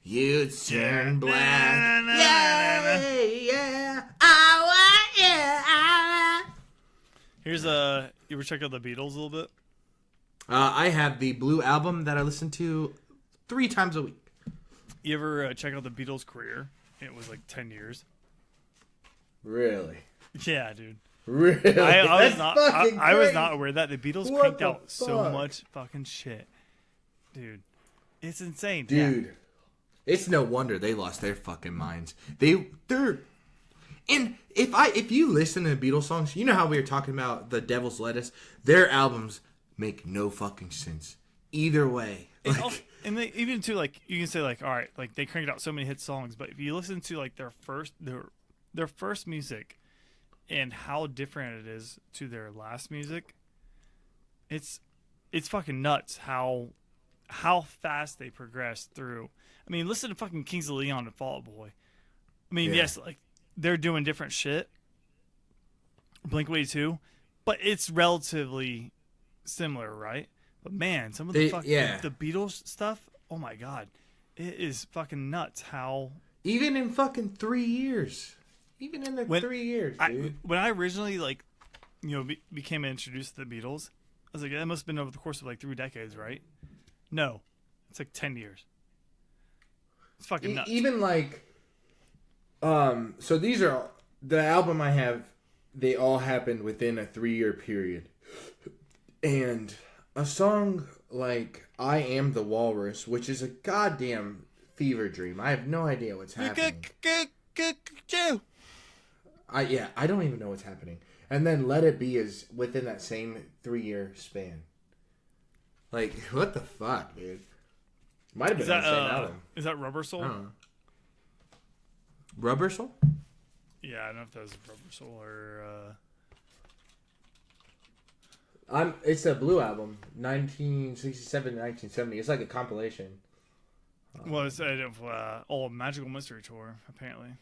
[SPEAKER 1] You turn black. Yeah. Oh, yeah.
[SPEAKER 2] Here's you ever check out the Beatles a little bit?
[SPEAKER 1] I have the Blue Album that I listen to 3 times a week.
[SPEAKER 2] You ever check out the Beatles' career? It was like 10 years.
[SPEAKER 1] Really?
[SPEAKER 2] Yeah, dude.
[SPEAKER 1] Really?
[SPEAKER 2] I was not aware that the Beatles cranked out so much fucking shit. Dude, it's insane.
[SPEAKER 1] Dude,
[SPEAKER 2] yeah.
[SPEAKER 1] It's no wonder they lost their fucking minds. They're and if you listen to the Beatles songs, you know how we were talking about The Devil's Lettuce? Their albums make no fucking sense. Either way.
[SPEAKER 2] And they even too, like, you can say like, all right, like they cranked out so many hit songs, but if you listen to like their first music and how different it is to their last music, it's fucking nuts how fast they progress through. I mean, listen to fucking Kings of Leon and Fall Out Boy. I mean, yes, like they're doing different shit. Blink-182, but it's relatively similar, right? But man, some of the the Beatles stuff, oh my god, it is fucking nuts how
[SPEAKER 1] even in fucking 3 years. Even in the 3 years, dude.
[SPEAKER 2] When I originally, like, you know, became introduced to the Beatles, I was like, that must have been over the course of like 3 decades, right? No. It's like 10 years. It's fucking nuts.
[SPEAKER 1] Even like, so these are, the album I have, they all happened within a 3-year period. And a song like I Am the Walrus, which is a goddamn fever dream. I have no idea what's happening. I don't even know what's happening. And then Let It Be is within that same 3-year span. Like, what the fuck, dude? Might have been the same album.
[SPEAKER 2] Is that Rubber Soul?
[SPEAKER 1] Rubber Soul?
[SPEAKER 2] Yeah, I don't know if that was Rubber Soul or...
[SPEAKER 1] It's a Blue album, 1967 to 1970. It's like a compilation.
[SPEAKER 2] Well, it's Magical Mystery Tour, apparently.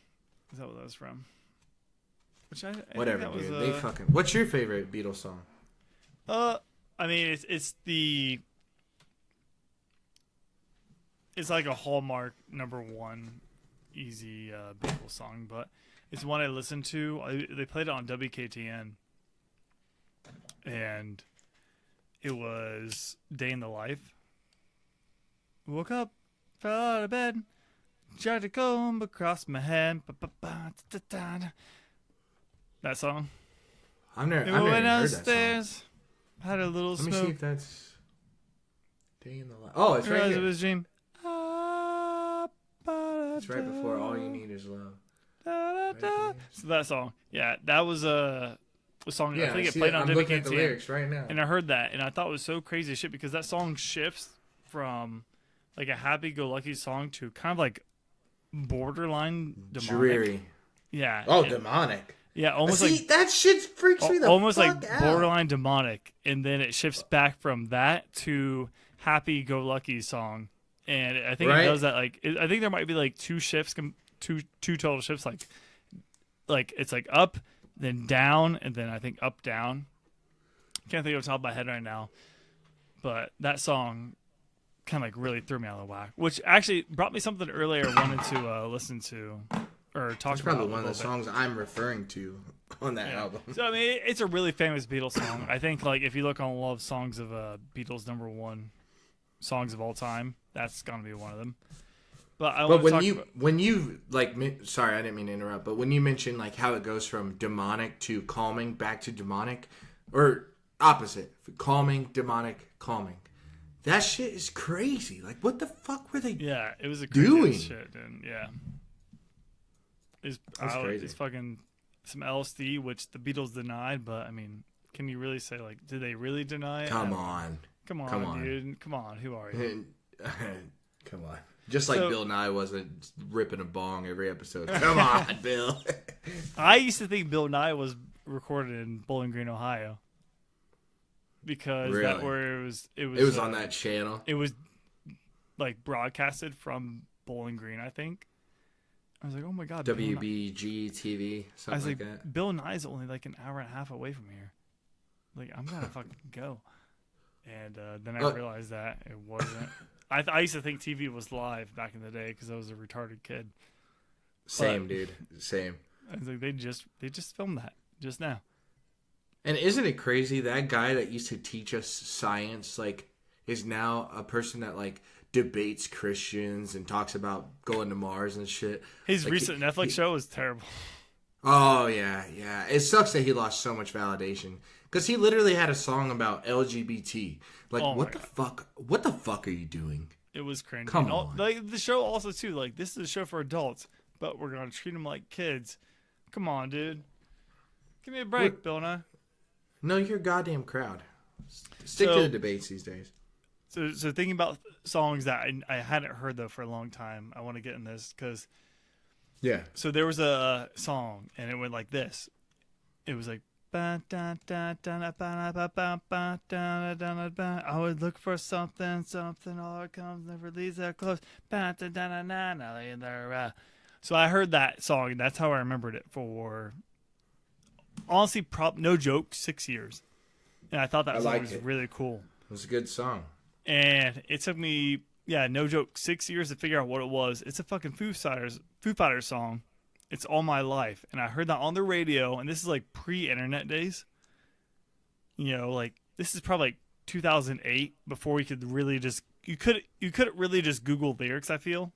[SPEAKER 2] Is that what that was from? Which
[SPEAKER 1] whatever,
[SPEAKER 2] dude.
[SPEAKER 1] Was, they fucking. What's your favorite Beatles song?
[SPEAKER 2] I mean, it's like a Hallmark #1 easy Beatles song, but it's one I listened to. They played it on WKTN, and it was Day in the Life. Woke up, fell out of bed, tried to comb across my head. That song.
[SPEAKER 1] I've never heard that song.
[SPEAKER 2] Had a little smoke.
[SPEAKER 1] Let me see if that's Day in the Life. Oh, it's right here.
[SPEAKER 2] It was dream.
[SPEAKER 1] It's right before All You Need Is Love.
[SPEAKER 2] So that song, yeah, that was a song.
[SPEAKER 1] Yeah,
[SPEAKER 2] I think it played on WKTN.
[SPEAKER 1] I'm looking at the lyrics right now,
[SPEAKER 2] and I heard that, and I thought it was so crazy as shit because that song shifts from like a happy-go-lucky song to kind of like borderline demonic.
[SPEAKER 1] Dreary.
[SPEAKER 2] Yeah.
[SPEAKER 1] Oh, demonic.
[SPEAKER 2] Yeah, almost
[SPEAKER 1] like that shit freaks me the
[SPEAKER 2] almost
[SPEAKER 1] fuck
[SPEAKER 2] like
[SPEAKER 1] out.
[SPEAKER 2] Borderline demonic, and then it shifts back from that to happy-go-lucky song, and I think it does that. Like, I think there might be like 2 shifts, two total shifts. Like it's like up, then down, and then I think up down. Can't think of the top of my head right now, but that song kind of like really threw me out of the whack. Which actually brought me something earlier I wanted to listen to. Or talk
[SPEAKER 1] That's probably one of the songs I'm referring to on that album.
[SPEAKER 2] So I mean, it's a really famous Beatles song. I think like if you look on Love Songs of Beatles #1 songs of all time, that's gonna be one of them. But when you like, sorry, I didn't mean to interrupt. But when you mention like how it goes from demonic to calming back to demonic, or opposite, calming, demonic, calming, that shit is crazy. Like, what the fuck were they? Yeah, it was a
[SPEAKER 1] doing
[SPEAKER 2] crazy shit, and yeah.
[SPEAKER 1] That's crazy.
[SPEAKER 2] It's fucking some LSD, which the Beatles denied, but I mean, can you really say like, did they really deny it?
[SPEAKER 1] Come on.
[SPEAKER 2] Come
[SPEAKER 1] Come on.
[SPEAKER 2] dude. Come on. Who are you?
[SPEAKER 1] Come on. Just like Bill Nye wasn't ripping a bong every episode. Come on, Bill.
[SPEAKER 2] I used to think Bill Nye was recorded in Bowling Green, Ohio. Because
[SPEAKER 1] Really?
[SPEAKER 2] that where it
[SPEAKER 1] was on that channel.
[SPEAKER 2] It was like broadcasted from Bowling Green, I think. I was like, oh my god,
[SPEAKER 1] WBG TV, something like that.
[SPEAKER 2] Bill Nye's only like an hour and a half away from here. Like, I'm gonna fucking go. And then I realized that it wasn't. I used to think TV was live back in the day because I was a retarded kid.
[SPEAKER 1] Same, dude. Same.
[SPEAKER 2] I was like, they just filmed that just now.
[SPEAKER 1] And isn't it crazy that guy that used to teach us science, like, is now a person that like debates Christians and talks about going to Mars and shit.
[SPEAKER 2] His
[SPEAKER 1] like,
[SPEAKER 2] recent Netflix show was terrible.
[SPEAKER 1] Oh yeah. It sucks that he lost so much validation because he literally had a song about LGBT. Like, what the fuck? What the fuck are you doing?
[SPEAKER 2] It was cringy.
[SPEAKER 1] Come on.
[SPEAKER 2] Like the show also too. Like, this is a show for adults, but we're gonna treat them like kids. Come on, dude. Give me a break, Bill Nye.
[SPEAKER 1] No, you're a goddamn crowd. Stick to the debates these days.
[SPEAKER 2] So thinking about songs that I hadn't heard though for a long time, I want to get in this because So there was a song and it went like this. It was like I would look for something, all it comes never leaves that close. So I heard that song and that's how I remembered it for honestly, no joke, 6 years. And I thought that song was really cool.
[SPEAKER 1] It was a good song.
[SPEAKER 2] And it took me, no joke, 6 years to figure out what it was. It's a fucking Foo Fighters song. It's All My Life. And I heard that on the radio, and this is like pre-internet days. You know, like, this is probably like 2008, before we could really just, you couldn't really just Google lyrics, I feel,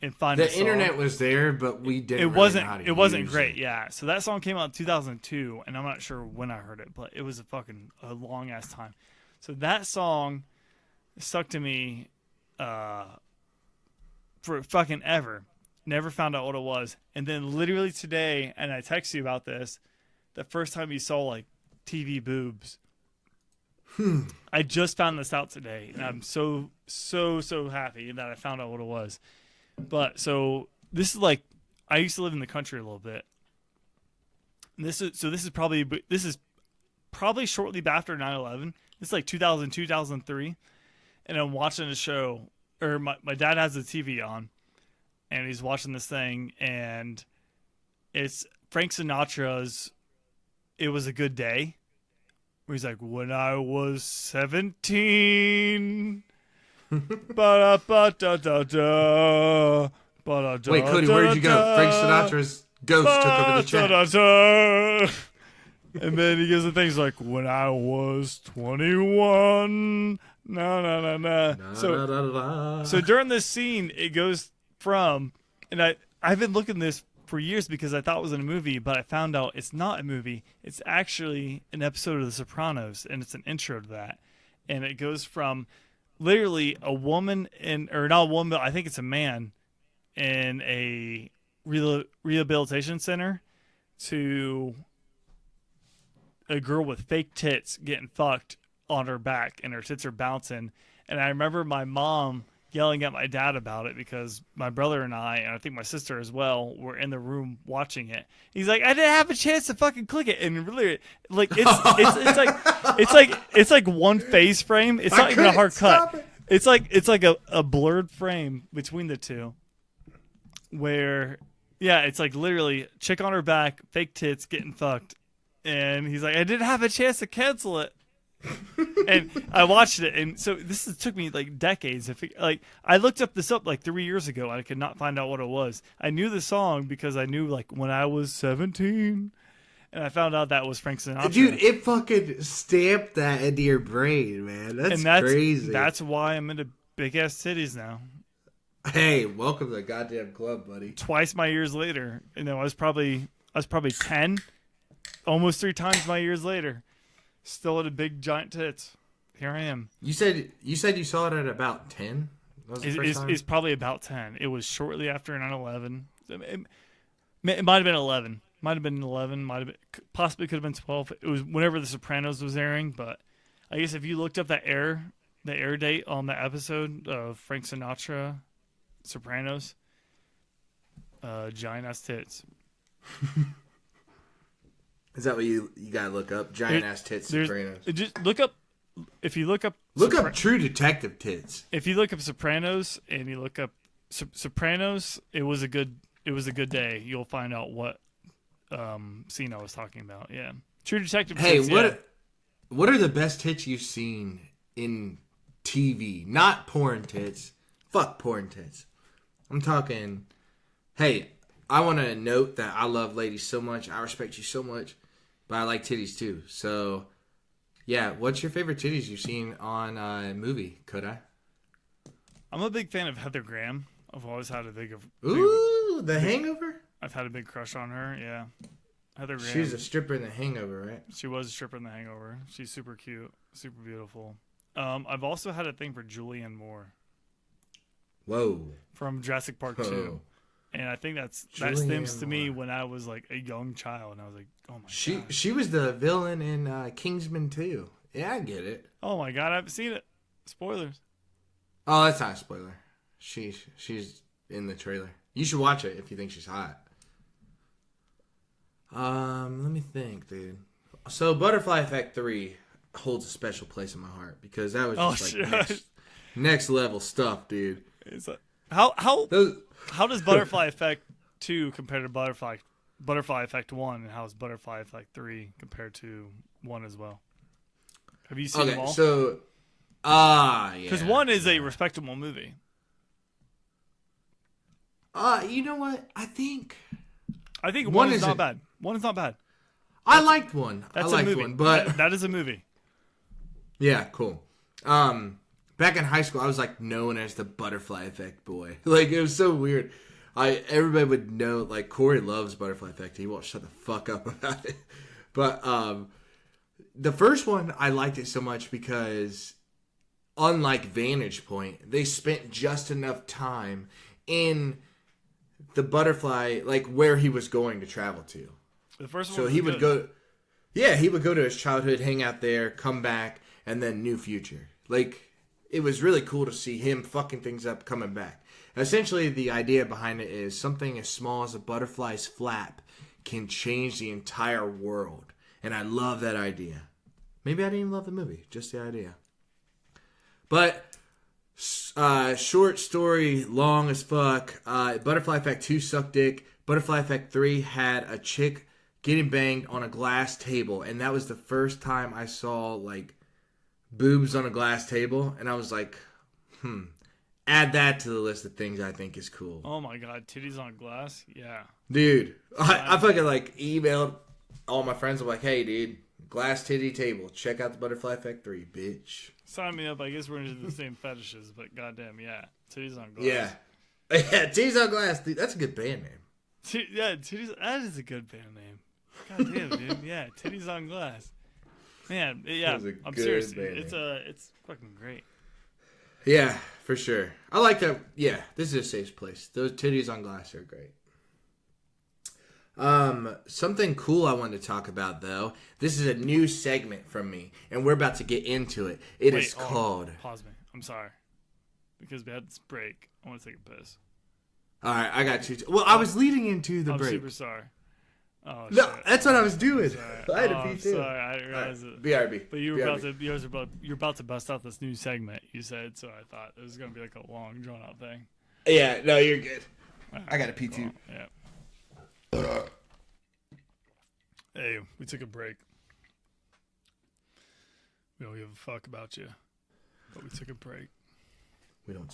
[SPEAKER 2] and find
[SPEAKER 1] the internet was there, but we didn't
[SPEAKER 2] it wasn't
[SPEAKER 1] know how to
[SPEAKER 2] it wasn't
[SPEAKER 1] use
[SPEAKER 2] great.
[SPEAKER 1] it.
[SPEAKER 2] Yeah, so that song came out in 2002, and I'm not sure when I heard it, but it was a long ass time. So that song stuck to me for fucking ever. Never found out what it was. And then literally today, and I text you about this, the first time you saw like TV boobs. I just found this out today, and I'm so happy that I found out what it was. But so this is like, I used to live in the country a little bit. And this is probably shortly after 9/11. It's like 2002, 2003. And I'm watching a show, or my dad has the TV on, and he's watching this thing, and it's Frank Sinatra's "It Was a Good Day," where he's like, "When I was 17." Ba-da-ba-da-da-da, ba-da-da-da-da.
[SPEAKER 1] Wait, Cody, where'd you go? Frank Sinatra's ghost took over the chat.
[SPEAKER 2] And then he gives the things like, "When I was 21." So during this scene, it goes from, and I've been looking at this for years because I thought it was in a movie, but I found out it's not a movie. It's actually an episode of The Sopranos, and it's an intro to that. And it goes from literally a woman or not a woman, but I think it's a man in a rehabilitation center to a girl with fake tits getting fucked on her back, and her tits are bouncing. And I remember my mom yelling at my dad about it because my brother and I think my sister as well, were in the room watching it. He's like, "I didn't have a chance to fucking click it." And really, like, it's like one phase frame. It's not even a hard cut. It's like a blurred frame between the two, where it's like literally chick on her back, fake tits, getting fucked. And he's like, "I didn't have a chance to cancel it." And I watched it, and so took me like decades. Like, I looked this up like 3 years ago, and I could not find out what it was. I knew the song because I knew like When I Was 17, and I found out that was Frank Sinatra.
[SPEAKER 1] Dude, it fucking stamped that into your brain, man. That's crazy.
[SPEAKER 2] That's why I'm into big ass titties now.
[SPEAKER 1] Hey, welcome to the goddamn club, buddy.
[SPEAKER 2] Twice my years later, I was probably 10, almost 3 times my years later. Still at a big giant tits. Here I am.
[SPEAKER 1] You said you saw it at about 10? That was the first time?
[SPEAKER 2] It's probably about 10. It was shortly after 9/11. It might have been 11. Might have been 11. Might have been, possibly could have been 12. It was whenever The Sopranos was airing, but I guess if you looked up the air date on the episode of Frank Sinatra, Sopranos, giant ass tits.
[SPEAKER 1] Is that what you gotta look up? Giant ass tits, Sopranos.
[SPEAKER 2] Just look up. If you look up
[SPEAKER 1] True Detective tits.
[SPEAKER 2] If you look up Sopranos and you look up Sopranos, it was a good day. You'll find out what scene I was talking about. Yeah, True Detective.
[SPEAKER 1] Hey,
[SPEAKER 2] tits,
[SPEAKER 1] what are the best tits you've seen in TV? Not porn tits. Fuck porn tits. I'm talking. Hey, I want to note that I love ladies so much. I respect you so much, but I like titties too. So. Yeah, what's your favorite titties you've seen on a movie, Koda?
[SPEAKER 2] I'm a big fan of Heather Graham. I've always had a
[SPEAKER 1] The Hangover?
[SPEAKER 2] I've had a big crush on her, yeah. Heather Graham.
[SPEAKER 1] She was a stripper in The Hangover, right?
[SPEAKER 2] She was a stripper in The Hangover. She's super cute, super beautiful. I've also had a thing for Julianne Moore.
[SPEAKER 1] Whoa.
[SPEAKER 2] From Jurassic Park 2. And I think that stems to me when I was like a young child, and I was like, "Oh my god!"
[SPEAKER 1] She was the villain in Kingsman 2. Yeah, I get it.
[SPEAKER 2] Oh my god, I haven't seen it. Spoilers.
[SPEAKER 1] Oh, that's not a spoiler. She's in the trailer. You should watch it if you think she's hot. Let me think, dude. So, Butterfly Effect 3 holds a special place in my heart because that was just next level stuff, dude.
[SPEAKER 2] It's like, how does Butterfly Effect 2 compare to Butterfly Effect 1, and how is Butterfly Effect 3 compared to 1 as well? Have you seen them all?
[SPEAKER 1] So, yeah.
[SPEAKER 2] Because 1 is a respectable movie.
[SPEAKER 1] You know what? I think
[SPEAKER 2] 1 is not bad. 1 is not bad.
[SPEAKER 1] I liked 1.
[SPEAKER 2] That's
[SPEAKER 1] I liked
[SPEAKER 2] a movie.
[SPEAKER 1] 1, but
[SPEAKER 2] that is a movie.
[SPEAKER 1] Yeah, cool. Back in high school, I was like known as the Butterfly Effect boy. Like, it was so weird. Everybody would know, like, Corey loves Butterfly Effect. He won't shut the fuck up about it. But the first one, I liked it so much because, unlike Vantage Point, they spent just enough time in the butterfly, like, where he was going to travel to.
[SPEAKER 2] The first one.
[SPEAKER 1] So he would go. Yeah, he would go to his childhood, hang out there, come back, and then new future. Like, it was really cool to see him fucking things up, coming back. Essentially, the idea behind it is something as small as a butterfly's flap can change the entire world. And I love that idea. Maybe I didn't even love the movie, just the idea. But, short story, long as fuck. Butterfly Effect 2 sucked dick. Butterfly Effect 3 had a chick getting banged on a glass table. And that was the first time I saw, like, boobs on a glass table, and I was like, add that to the list of things I think is cool.
[SPEAKER 2] Oh my god, titties on glass? Yeah.
[SPEAKER 1] Dude, I fucking like emailed all my friends. I'm like, hey dude, glass titty table, check out the Butterfly Effect 3, bitch.
[SPEAKER 2] Sign me up. I guess we're into the same fetishes, but goddamn, yeah. Titties on glass.
[SPEAKER 1] Yeah, titties on glass, dude, that's a good band name.
[SPEAKER 2] Yeah, titties, that is a good band name. Goddamn, dude, yeah, titties on glass. Man, yeah, I'm serious. It's fucking great.
[SPEAKER 1] Yeah, for sure. I like that. Yeah, this is a safe place. Those titties on glass are great. Something cool I wanted to talk about, though. This is a new segment from me, and we're about to get into it. It is called...
[SPEAKER 2] Pause me. I'm sorry. Because we had this break. I want to take a piss.
[SPEAKER 1] All right, I got you. Well, I was leading into the break.
[SPEAKER 2] I'm super sorry. Oh,
[SPEAKER 1] no,
[SPEAKER 2] shit.
[SPEAKER 1] That's what I was doing. I had a pee too.
[SPEAKER 2] Sorry, I didn't realize it.
[SPEAKER 1] BRB.
[SPEAKER 2] But you were about to bust out this new segment. You said, so I thought it was gonna be like a long, drawn out thing.
[SPEAKER 1] Yeah, no, you're good. I got a pee too.
[SPEAKER 2] Yeah. Hey, we took a break. We don't give a fuck about you, but we took a break.
[SPEAKER 1] We don't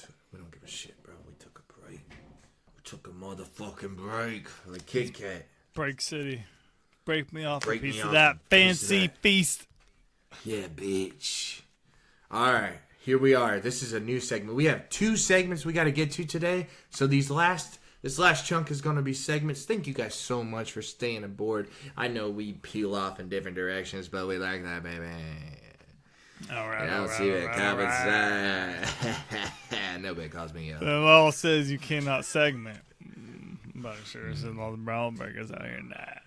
[SPEAKER 1] give a shit, bro. We took a break. We took a motherfucking break. Like Kit Kat.
[SPEAKER 2] Break City. Break me off a piece of that fancy feast.
[SPEAKER 1] Yeah, bitch. All right, here we are. This is a new segment. We have 2 segments we got to get to today. So this last chunk is going to be segments. Thank you guys so much for staying aboard. I know we peel off in different directions, but we like that, baby.
[SPEAKER 2] All right.
[SPEAKER 1] I don't see the comments. Nobody calls me up.
[SPEAKER 2] The law says you cannot segment. But sure, it's all the brown burgers out here now.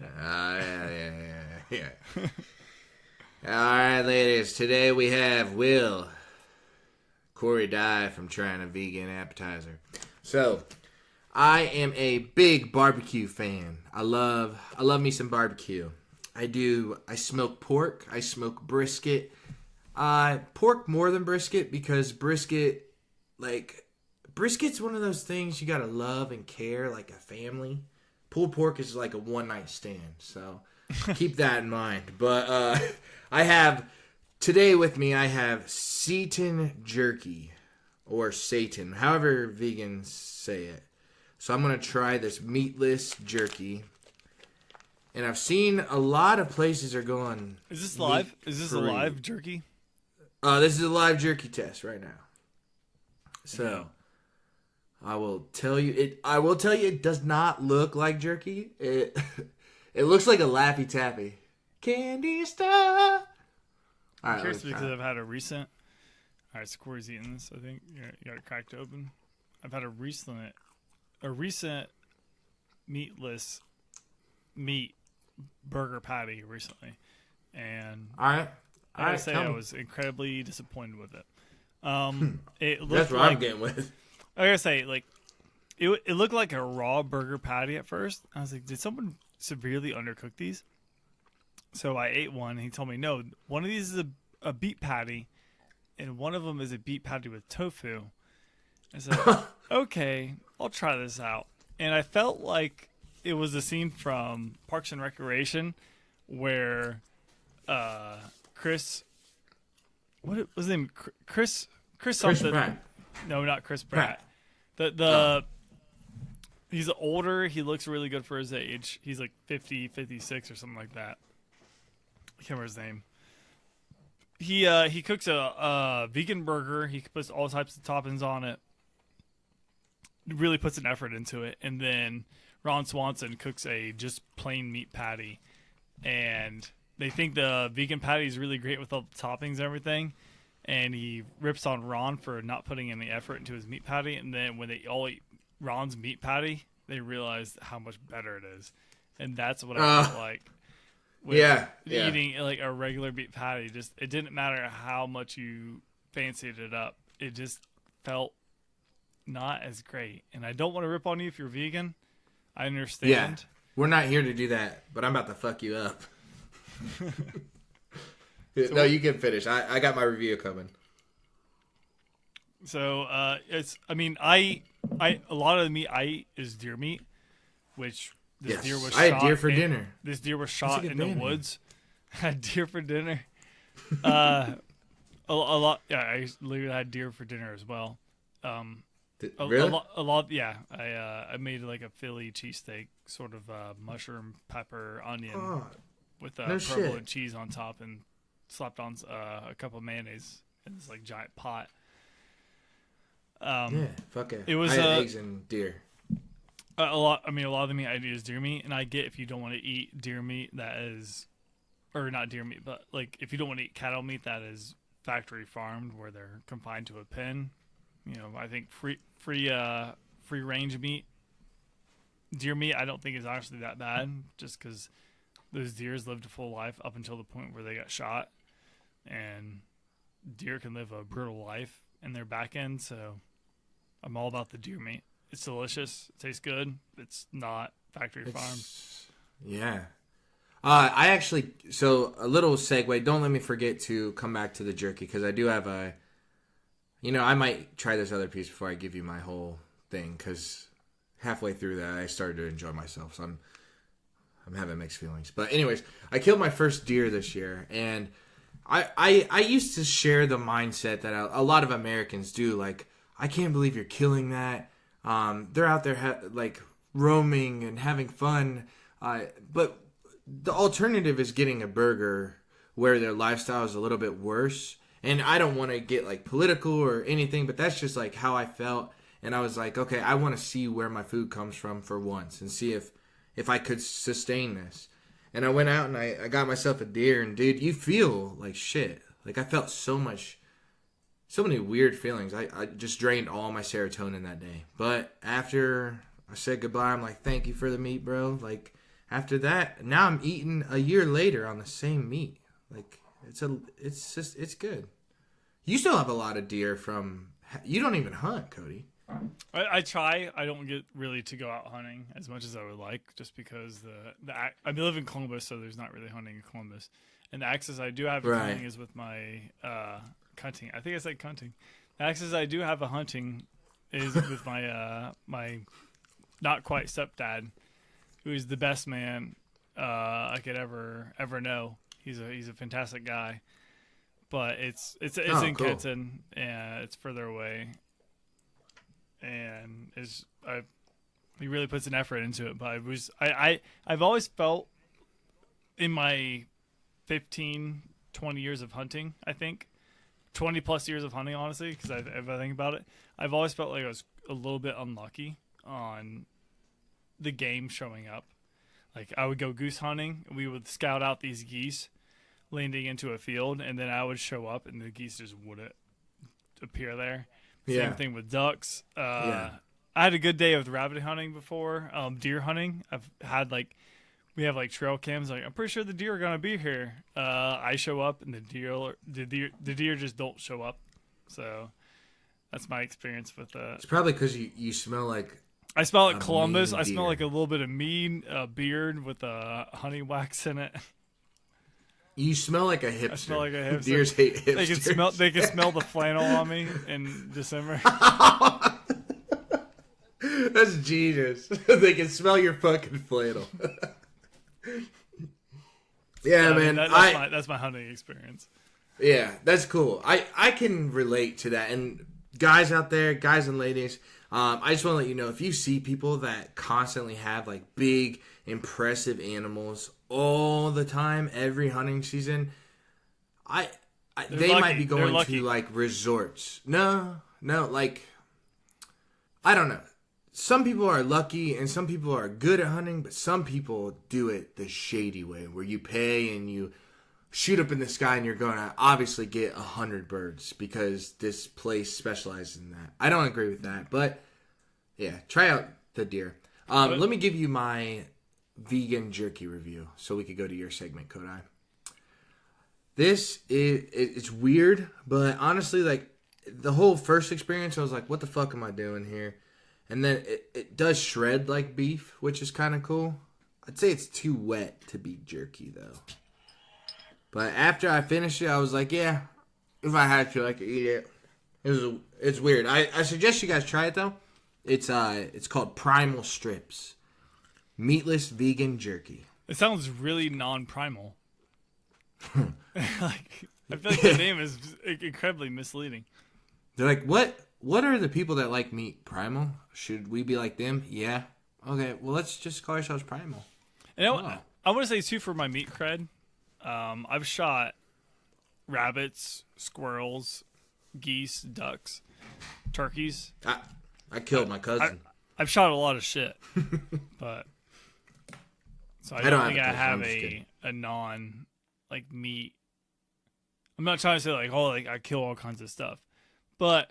[SPEAKER 1] Yeah. All right, ladies. Today we have Will. Corey died from trying a vegan appetizer. So, I am a big barbecue fan. I love me some barbecue. I smoke pork. I smoke brisket. Pork more than brisket because brisket's one of those things you gotta love and care like a family. Pulled pork is like a one-night stand, so keep that in mind. But today with me, I have Satan Jerky, or Satan, however vegans say it. So I'm going to try this meatless jerky. And I've seen a lot of places are going...
[SPEAKER 2] Is this live? Is this a live jerky?
[SPEAKER 1] This is a live jerky test right now. So... I will tell you it does not look like jerky. It looks like a Laffy Taffy. Candy star.
[SPEAKER 2] I'm curious because I've had a recent... Alright, so Corey's eating this, I think. You got it cracked open. I've had a recent meatless meat burger patty recently. And I gotta say I was incredibly disappointed with it. It looked
[SPEAKER 1] That's what I'm getting with.
[SPEAKER 2] I gotta say, like, it looked like a raw burger patty at first. I was like, did someone severely undercook these? So I ate one, and he told me, no, one of these is a beet patty, and one of them is a beet patty with tofu. I said, okay, I'll try this out. And I felt like it was a scene from Parks and Recreation where Chris... What was his name? Chris something.
[SPEAKER 1] Pratt.
[SPEAKER 2] No, not Chris Pratt. He's older. He looks really good for his age. He's like 50, 56 or something like that. I can't remember his name. He cooks a vegan burger. He puts all types of toppings on it. Really puts an effort into it. And then Ron Swanson cooks a just plain meat patty. And they think the vegan patty is really great with all the toppings and everything. And he rips on Ron for not putting any effort into his meat patty. And then when they all eat Ron's meat patty, they realize how much better it is. And that's what I felt like. Eating like a regular meat patty. Just it didn't matter how much you fancied it up. It just felt not as great. And I don't want to rip on you if you're vegan. I understand.
[SPEAKER 1] Yeah, we're not here to do that, but I'm about to fuck you up. No, you can finish. I got my review coming.
[SPEAKER 2] So a lot of the meat I eat is deer meat, which deer was shot.
[SPEAKER 1] I had deer for dinner.
[SPEAKER 2] This deer was shot in the woods. I had deer for dinner. A lot. Yeah, I literally had deer for dinner as well.
[SPEAKER 1] Really?
[SPEAKER 2] A lot. Yeah, I made like a Philly cheesesteak, sort of mushroom, pepper, onion, with provolone cheese on top, and slapped on a cup of mayonnaise in this like giant pot.
[SPEAKER 1] Yeah, fuck it.
[SPEAKER 2] It was
[SPEAKER 1] I had eggs and deer.
[SPEAKER 2] A lot of the meat I do is deer meat, and I get if you don't want to eat deer meat that is, or not deer meat, but like if you don't want to eat cattle meat that is factory farmed where they're confined to a pen. You know, I think free range meat, deer meat, I don't think is actually that bad, just because those deers lived a full life up until the point where they got shot, and deer can live a brutal life in their back end. So I'm all about the deer meat. It's delicious. It tastes good. It's not factory farmed.
[SPEAKER 1] Yeah. So a little segue. Don't let me forget to come back to the jerky because I do have I might try this other piece before I give you my whole thing because halfway through that I started to enjoy myself. So I'm having mixed feelings. But anyways, I killed my first deer this year, and I used to share the mindset that a lot of Americans do. Like, I can't believe you're killing that. They're out there like roaming and having fun. But the alternative is getting a burger where their lifestyle is a little bit worse. And I don't want to get like political or anything, but that's just like how I felt. And I was like, okay, I want to see where my food comes from for once and see if I could sustain this. And I went out and I got myself a deer, and dude, you feel like shit. Like I felt so many weird feelings. I just drained all my serotonin that day. But after I said goodbye, I'm like, thank you for the meat, bro. Like after that, now I'm eating a year later on the same meat. Like It's good. You still have a lot of deer from. You don't even hunt, Cody.
[SPEAKER 2] I try. I don't get really to go out hunting as much as I would like, just because I live in Columbus, so there's not really hunting in Columbus. And the access I do have to hunting is with my cunting. I think I said cunting. The access I do have a hunting is with my my not quite stepdad, who is the best man I could ever know. He's a fantastic guy, but it's in cool. Kenton, and it's further away. And he really puts an effort into it. But I've always felt in my 15, 20 years of hunting, I think 20 plus years of hunting, honestly, because if I think about it, I've always felt like I was a little bit unlucky on the game showing up. Like I would go goose hunting, we would scout out these geese landing into a field, and then I would show up and the geese just wouldn't appear there. Same thing with ducks. I had a good day with rabbit hunting before. Deer hunting, we have like trail cams. Like I'm pretty sure the deer are gonna be here. I show up and the deer just don't show up. So that's my experience with that.
[SPEAKER 1] It's probably because you smell like.
[SPEAKER 2] I smell like Columbus. I smell like a little bit of mean beard with honey wax in it.
[SPEAKER 1] You smell like a hipster.
[SPEAKER 2] I smell like a hipster.
[SPEAKER 1] Deers hate hipsters.
[SPEAKER 2] They can smell the flannel on me in December.
[SPEAKER 1] That's genius. They can smell your fucking flannel. Yeah, man.
[SPEAKER 2] That's my hunting experience.
[SPEAKER 1] Yeah, that's cool. I can relate to that. And guys out there, guys and ladies, I just want to let you know, if you see people that constantly have like big, impressive animals all the time, every hunting season, they
[SPEAKER 2] lucky.
[SPEAKER 1] might be going to like resorts. No, like, I don't know. Some people are lucky and some people are good at hunting, but some people do it the shady way, where you pay and you shoot up in the sky and you're going to obviously get 100 birds because this place specializes in that. I don't agree with that, but yeah, try out the deer. Let me give you my vegan jerky review so we could go to your segment, Kodai. It's weird, but honestly, like the whole first experience, I was like, what the fuck am I doing here? And then it does shred like beef, which is kind of cool. I'd say it's too wet to be jerky, though. But after I finished it, I was like, yeah, if I had to, I could eat it. It's weird. I suggest you guys try it, though. It's called Primal Strips. Meatless vegan jerky.
[SPEAKER 2] It sounds really non-primal. Like, I feel like the name is incredibly misleading.
[SPEAKER 1] They're like, what are the people that like meat? Primal? Should we be like them? Yeah. Okay, well, let's just call ourselves Primal.
[SPEAKER 2] And I want to say, too, for my meat cred, I've shot rabbits, squirrels, geese, ducks, turkeys.
[SPEAKER 1] I killed my cousin.
[SPEAKER 2] I've shot a lot of shit, but so I don't think I have a non like meat. I'm not trying to say like I kill all kinds of stuff, but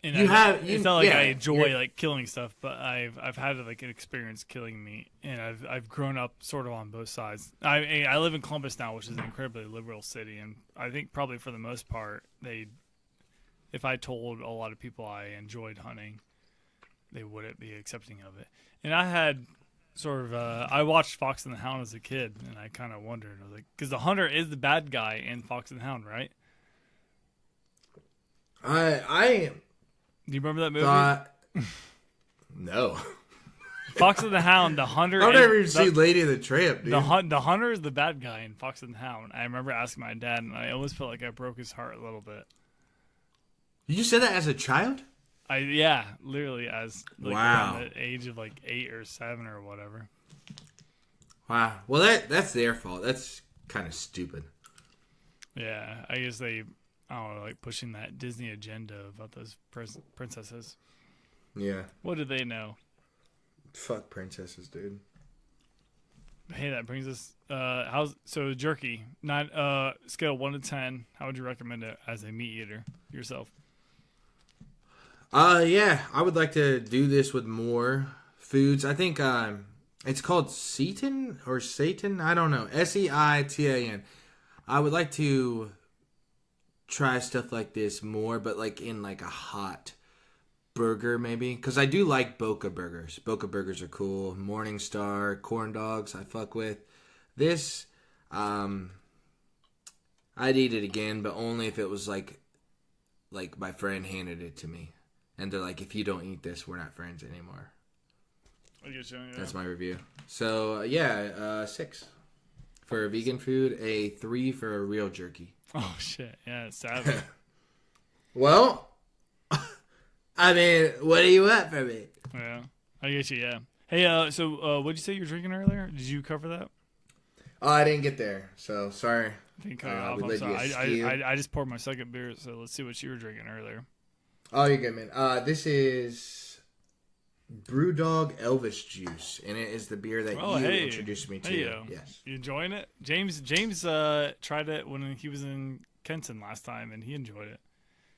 [SPEAKER 2] it's not like I enjoy like killing stuff, but I've had like an experience killing meat, and I've grown up sort of on both sides. I live in Columbus now, which is an incredibly liberal city, and I think probably for the most part if I told a lot of people I enjoyed hunting, they wouldn't be accepting of it. And I had sort of I watched Fox and the Hound as a kid, and I kind of wondered, I was like, because the hunter is the bad guy in Fox and the Hound, right? Do you remember that movie?
[SPEAKER 1] No.
[SPEAKER 2] Fox and the Hound, the hunter.
[SPEAKER 1] I've never even seen Lady of the Tramp, dude.
[SPEAKER 2] The hunter is the bad guy in Fox and the Hound. I remember asking my dad, and I almost felt like I broke his heart a little bit.
[SPEAKER 1] You said that as a child?
[SPEAKER 2] Literally as around the age of like 8 or 7 or whatever.
[SPEAKER 1] Wow. Well, that's their fault. That's kind of stupid.
[SPEAKER 2] Yeah, I guess I don't know, like pushing that Disney agenda about those princesses.
[SPEAKER 1] Yeah.
[SPEAKER 2] What do they know?
[SPEAKER 1] Fuck princesses, dude.
[SPEAKER 2] Hey, that brings us. Jerky? Scale 1 to 10. How would you recommend it as a meat eater yourself?
[SPEAKER 1] Yeah, I would like to do this with more foods. I think it's called Seitan or Satan. I don't know. Seitan. I would like to try stuff like this more, but like in like a hot burger maybe, because I do like Boca burgers. Boca burgers are cool. Morningstar corn dogs I fuck with. This I'd eat it again, but only if it was like my friend handed it to me and they're like, if you don't eat this, we're not friends anymore.
[SPEAKER 2] I guess, yeah.
[SPEAKER 1] That's my review. So 6 for vegan food, a 3 for a real jerky.
[SPEAKER 2] Oh shit, yeah, it's savage.
[SPEAKER 1] Well, I mean, what do you want from me?
[SPEAKER 2] Yeah, I get you. Yeah. Hey, so what'd you say you were drinking earlier? Did you cover that?
[SPEAKER 1] Oh, I didn't get there, so sorry.
[SPEAKER 2] I'm sorry. I just poured my second beer, so let's see what you were drinking earlier.
[SPEAKER 1] Oh, you're good, man. This is Brewdog Elvis Juice, and it is the beer that you introduced me to.
[SPEAKER 2] Hey,
[SPEAKER 1] yes.
[SPEAKER 2] You enjoying it? James tried it when he was in Kenton last time, and he enjoyed it.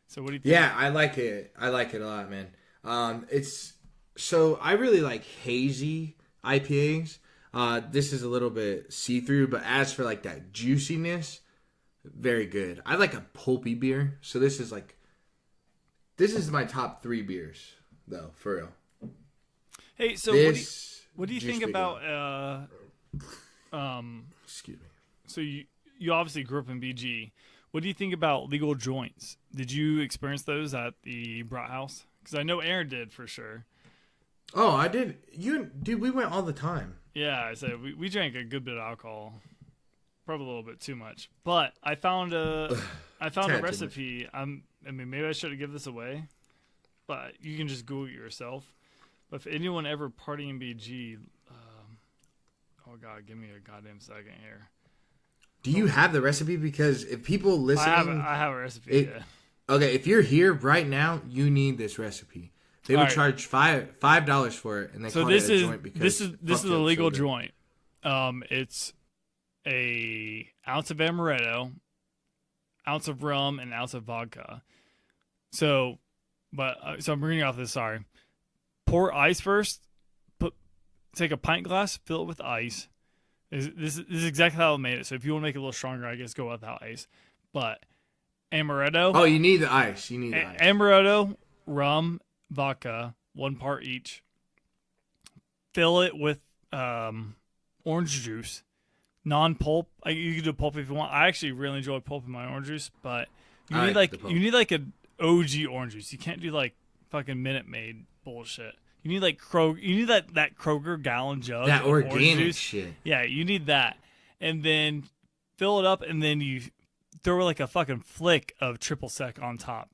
[SPEAKER 2] So what do you think?
[SPEAKER 1] Yeah, I like it. I like it a lot, man. I really like hazy IPAs. This is a little bit see-through, but as for like that juiciness, very good. I like a pulpy beer, so this is my top 3 beers, though, for real.
[SPEAKER 2] Hey, so what do you think about
[SPEAKER 1] excuse me.
[SPEAKER 2] So you obviously grew up in BG. What do you think about legal joints? Did you experience those at the Brat House? Because I know Aaron did for sure.
[SPEAKER 1] Oh, I did. Dude, we went all the time.
[SPEAKER 2] Yeah, so we drank a good bit of alcohol, probably a little bit too much. But I found a recipe. I mean, maybe I should have given this away, but you can just Google it yourself. But if anyone ever party in BG, oh god, give me a goddamn second here.
[SPEAKER 1] Do you have the recipe? Because if people listening,
[SPEAKER 2] I have a recipe. Yeah.
[SPEAKER 1] Okay, if you're here right now, you need this recipe. They would charge $5 for it, and they call it a joint because
[SPEAKER 2] this is a legal joint. It's a ounce of amaretto, ounce of rum, and an ounce of vodka. So I'm reading off this. Sorry. Pour ice first. Take a pint glass, fill it with ice. This is exactly how I made it. So if you want to make it a little stronger, I guess go without ice. But amaretto.
[SPEAKER 1] Oh, you need the ice. You need the ice.
[SPEAKER 2] Amaretto, rum, vodka, 1 part each. Fill it with orange juice, non-pulp. You can do pulp if you want. I actually really enjoy pulp in my orange juice, but you need like an OG orange juice. You can't do like fucking Minute Maid bullshit. You need like Kroger. You need that Kroger gallon jug.
[SPEAKER 1] That organic
[SPEAKER 2] juice.
[SPEAKER 1] shit.
[SPEAKER 2] Yeah, you need that, and then fill it up, and then you throw like a fucking flick of triple sec on top,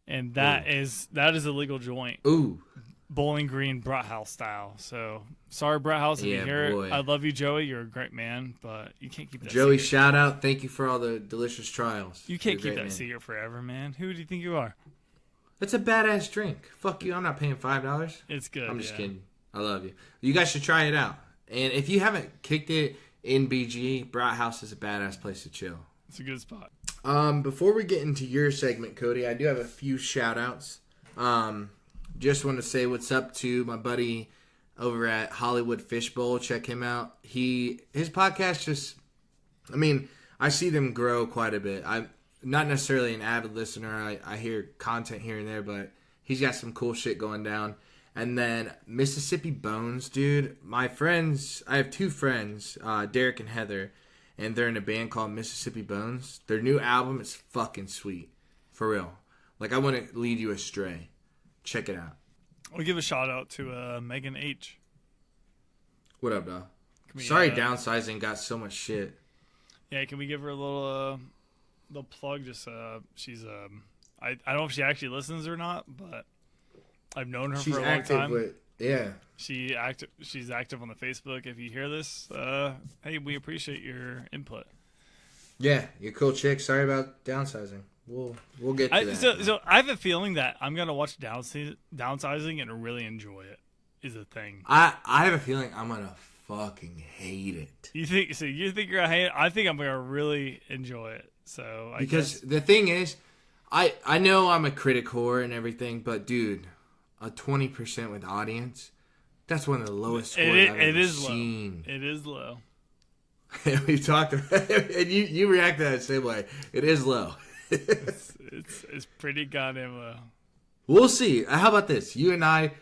[SPEAKER 2] and that is a legal joint.
[SPEAKER 1] Ooh,
[SPEAKER 2] Bowling Green Brat House style. So sorry, Brat House, if you hear it. I love you, Joey. You're a great man, but you can't keep that.
[SPEAKER 1] Joey,
[SPEAKER 2] secret.
[SPEAKER 1] Shout out! Thank you for all the delicious trials.
[SPEAKER 2] You can't keep that secret forever, man. Who do you think you are?
[SPEAKER 1] It's a badass drink. Fuck you. I'm not paying $5.
[SPEAKER 2] It's good.
[SPEAKER 1] I'm just kidding. I love you. You guys should try it out. And if you haven't kicked it in BG, Brat House is a badass place to chill.
[SPEAKER 2] It's a good spot.
[SPEAKER 1] Before we get into your segment, Cody, I do have a few shout outs. Just want to say what's up to my buddy over at Hollywood Fishbowl. Check him out. His podcast I see them grow quite a bit. I'm not necessarily an avid listener. I hear content here and there, but he's got some cool shit going down. And then Mississippi Bones, dude. My friends, I have 2 friends, Derek and Heather, and they're in a band called Mississippi Bones. Their new album is fucking sweet. For real. Like, I wouldn't lead you astray. Check it out.
[SPEAKER 2] We'll give a shout out to Megan H.
[SPEAKER 1] What up, dog? Sorry, Downsizing got so much shit.
[SPEAKER 2] Yeah, can we give her a little plug? Just she's I don't know if she actually listens or not, but I've known her for a long time. She's active on the Facebook. If you hear this, hey, we appreciate your input.
[SPEAKER 1] Yeah, you're a cool chick. Sorry about Downsizing. We'll get to that.
[SPEAKER 2] So I have a feeling that I'm gonna watch Downsizing and really enjoy it. Is a thing.
[SPEAKER 1] I have a feeling I'm gonna fucking hate it.
[SPEAKER 2] You think? So you think you're gonna hate it? I think I'm gonna really enjoy it. So
[SPEAKER 1] because the thing is, I know I'm a critic whore and everything, but dude, a 20% with audience, that's one of the lowest scores I've ever seen.
[SPEAKER 2] Low. It is low.
[SPEAKER 1] We talked about it, and you reacted that same way. It is low.
[SPEAKER 2] it's pretty goddamn low.
[SPEAKER 1] We'll see. How about this? You and I,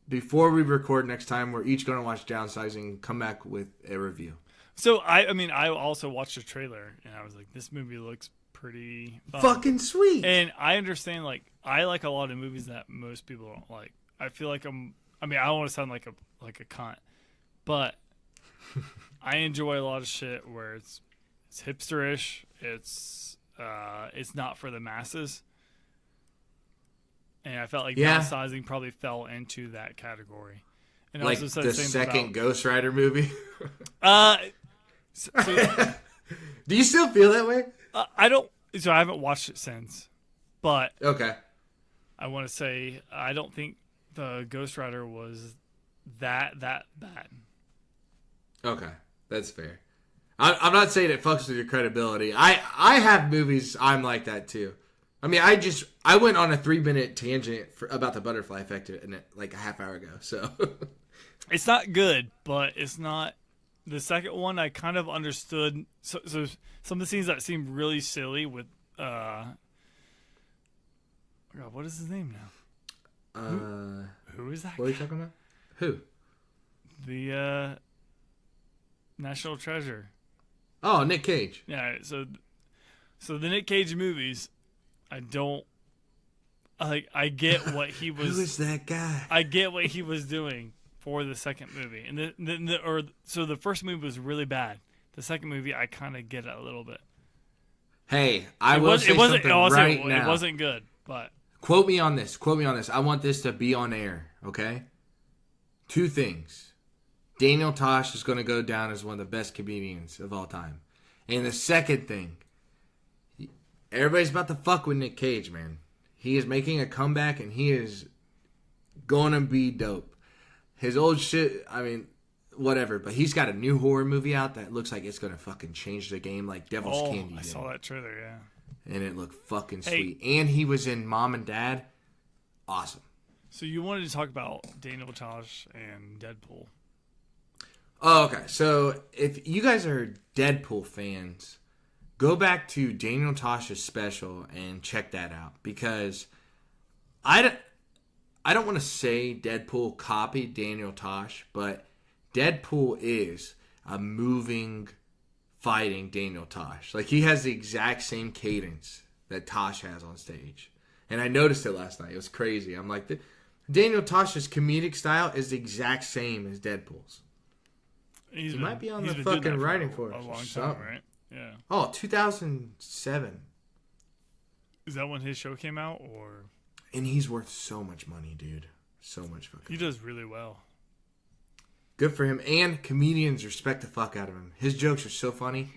[SPEAKER 1] before we record next time, we're each going to watch Downsizing, come back with a review.
[SPEAKER 2] So, I also watched the trailer, and I was like, this movie looks pretty fun.
[SPEAKER 1] Fucking sweet.
[SPEAKER 2] And I understand, like, I like a lot of movies that most people don't like. I feel like I don't want to sound like a cunt, but I enjoy a lot of shit where it's hipsterish, it's not for the masses. And I felt like Downsizing probably fell into that category. And
[SPEAKER 1] like
[SPEAKER 2] also said
[SPEAKER 1] the
[SPEAKER 2] same
[SPEAKER 1] second
[SPEAKER 2] about,
[SPEAKER 1] Ghost Rider movie?
[SPEAKER 2] So,
[SPEAKER 1] do you still feel that way?
[SPEAKER 2] I haven't watched it since. But
[SPEAKER 1] okay,
[SPEAKER 2] I want to say I don't think the Ghost Rider was that bad.
[SPEAKER 1] Okay, that's fair. I'm not saying it fucks with your credibility. I have movies I'm like that too. I mean, I went on a 3-minute tangent about the butterfly effect like a half hour ago. So
[SPEAKER 2] it's not good, but it's not. The second one I kind of understood. So some of the scenes that seemed really silly with God, what is his name now? Who is that?
[SPEAKER 1] What are you talking about? Who?
[SPEAKER 2] The National Treasure.
[SPEAKER 1] Oh, Nick Cage.
[SPEAKER 2] Yeah. So the Nick Cage movies. I get what he was.
[SPEAKER 1] Who is that guy?
[SPEAKER 2] I get what he was doing for the second movie, and so the first movie was really bad. The second movie, I kind of get it a little bit.
[SPEAKER 1] Hey, it wasn't
[SPEAKER 2] good, but
[SPEAKER 1] quote me on this. I want this to be on air. Okay. 2 things. Daniel Tosh is going to go down as one of the best comedians of all time, and the second thing. Everybody's about to fuck with Nick Cage, man. He is making a comeback, and he is going to be dope. His old shit, I mean, whatever. But he's got a new horror movie out that looks like it's going to fucking change the game like Devil's Candy.
[SPEAKER 2] I saw that trailer, yeah.
[SPEAKER 1] And it looked fucking sweet. And he was in Mom and Dad. Awesome.
[SPEAKER 2] So you wanted to talk about Daniel Tosh and Deadpool.
[SPEAKER 1] Oh, okay. So if you guys are Deadpool fans... Go back to Daniel Tosh's special and check that out, because I don't want to say Deadpool copied Daniel Tosh, but Deadpool is a moving, fighting Daniel Tosh. Like, he has the exact same cadence that Tosh has on stage. And I noticed it last night. It was crazy. I'm like, Daniel Tosh's comedic style is the exact same as Deadpool's. He might be on the fucking writing force.
[SPEAKER 2] A long time, right? Yeah.
[SPEAKER 1] Oh, 2007.
[SPEAKER 2] Is that when his show came out, or?
[SPEAKER 1] And he's worth so much money, dude. So much fucking
[SPEAKER 2] He does really well.
[SPEAKER 1] Good for him. And comedians respect the fuck out of him. His jokes are so funny.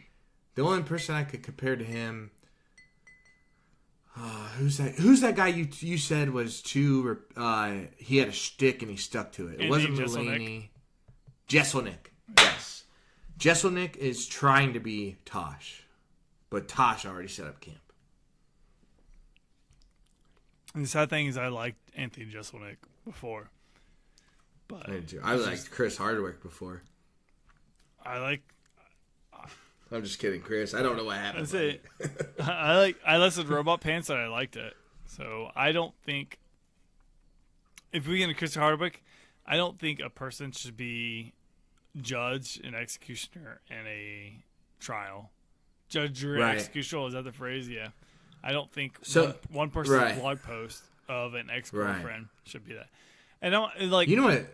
[SPEAKER 1] The only person I could compare to him... who's that guy you said was too... he had a shtick and he stuck to it. It wasn't Mulaney. Jeselnik. Yes. Jeselnik is trying to be Tosh, but Tosh already set up camp.
[SPEAKER 2] And the sad thing is I liked Anthony Jeselnik before. But
[SPEAKER 1] I did too. I liked Chris Hardwick before.
[SPEAKER 2] I'm
[SPEAKER 1] just kidding, Chris. I don't know what happened.
[SPEAKER 2] That's it. I listened to Robot Pants and I liked it. So I don't think, if we get into Chris Hardwick, I don't think a person should be judge and executioner in a trial. Judge or executioner, is that the phrase? Yeah. I don't think one person's blog post of an ex-girlfriend should be that. And I like,
[SPEAKER 1] you know what?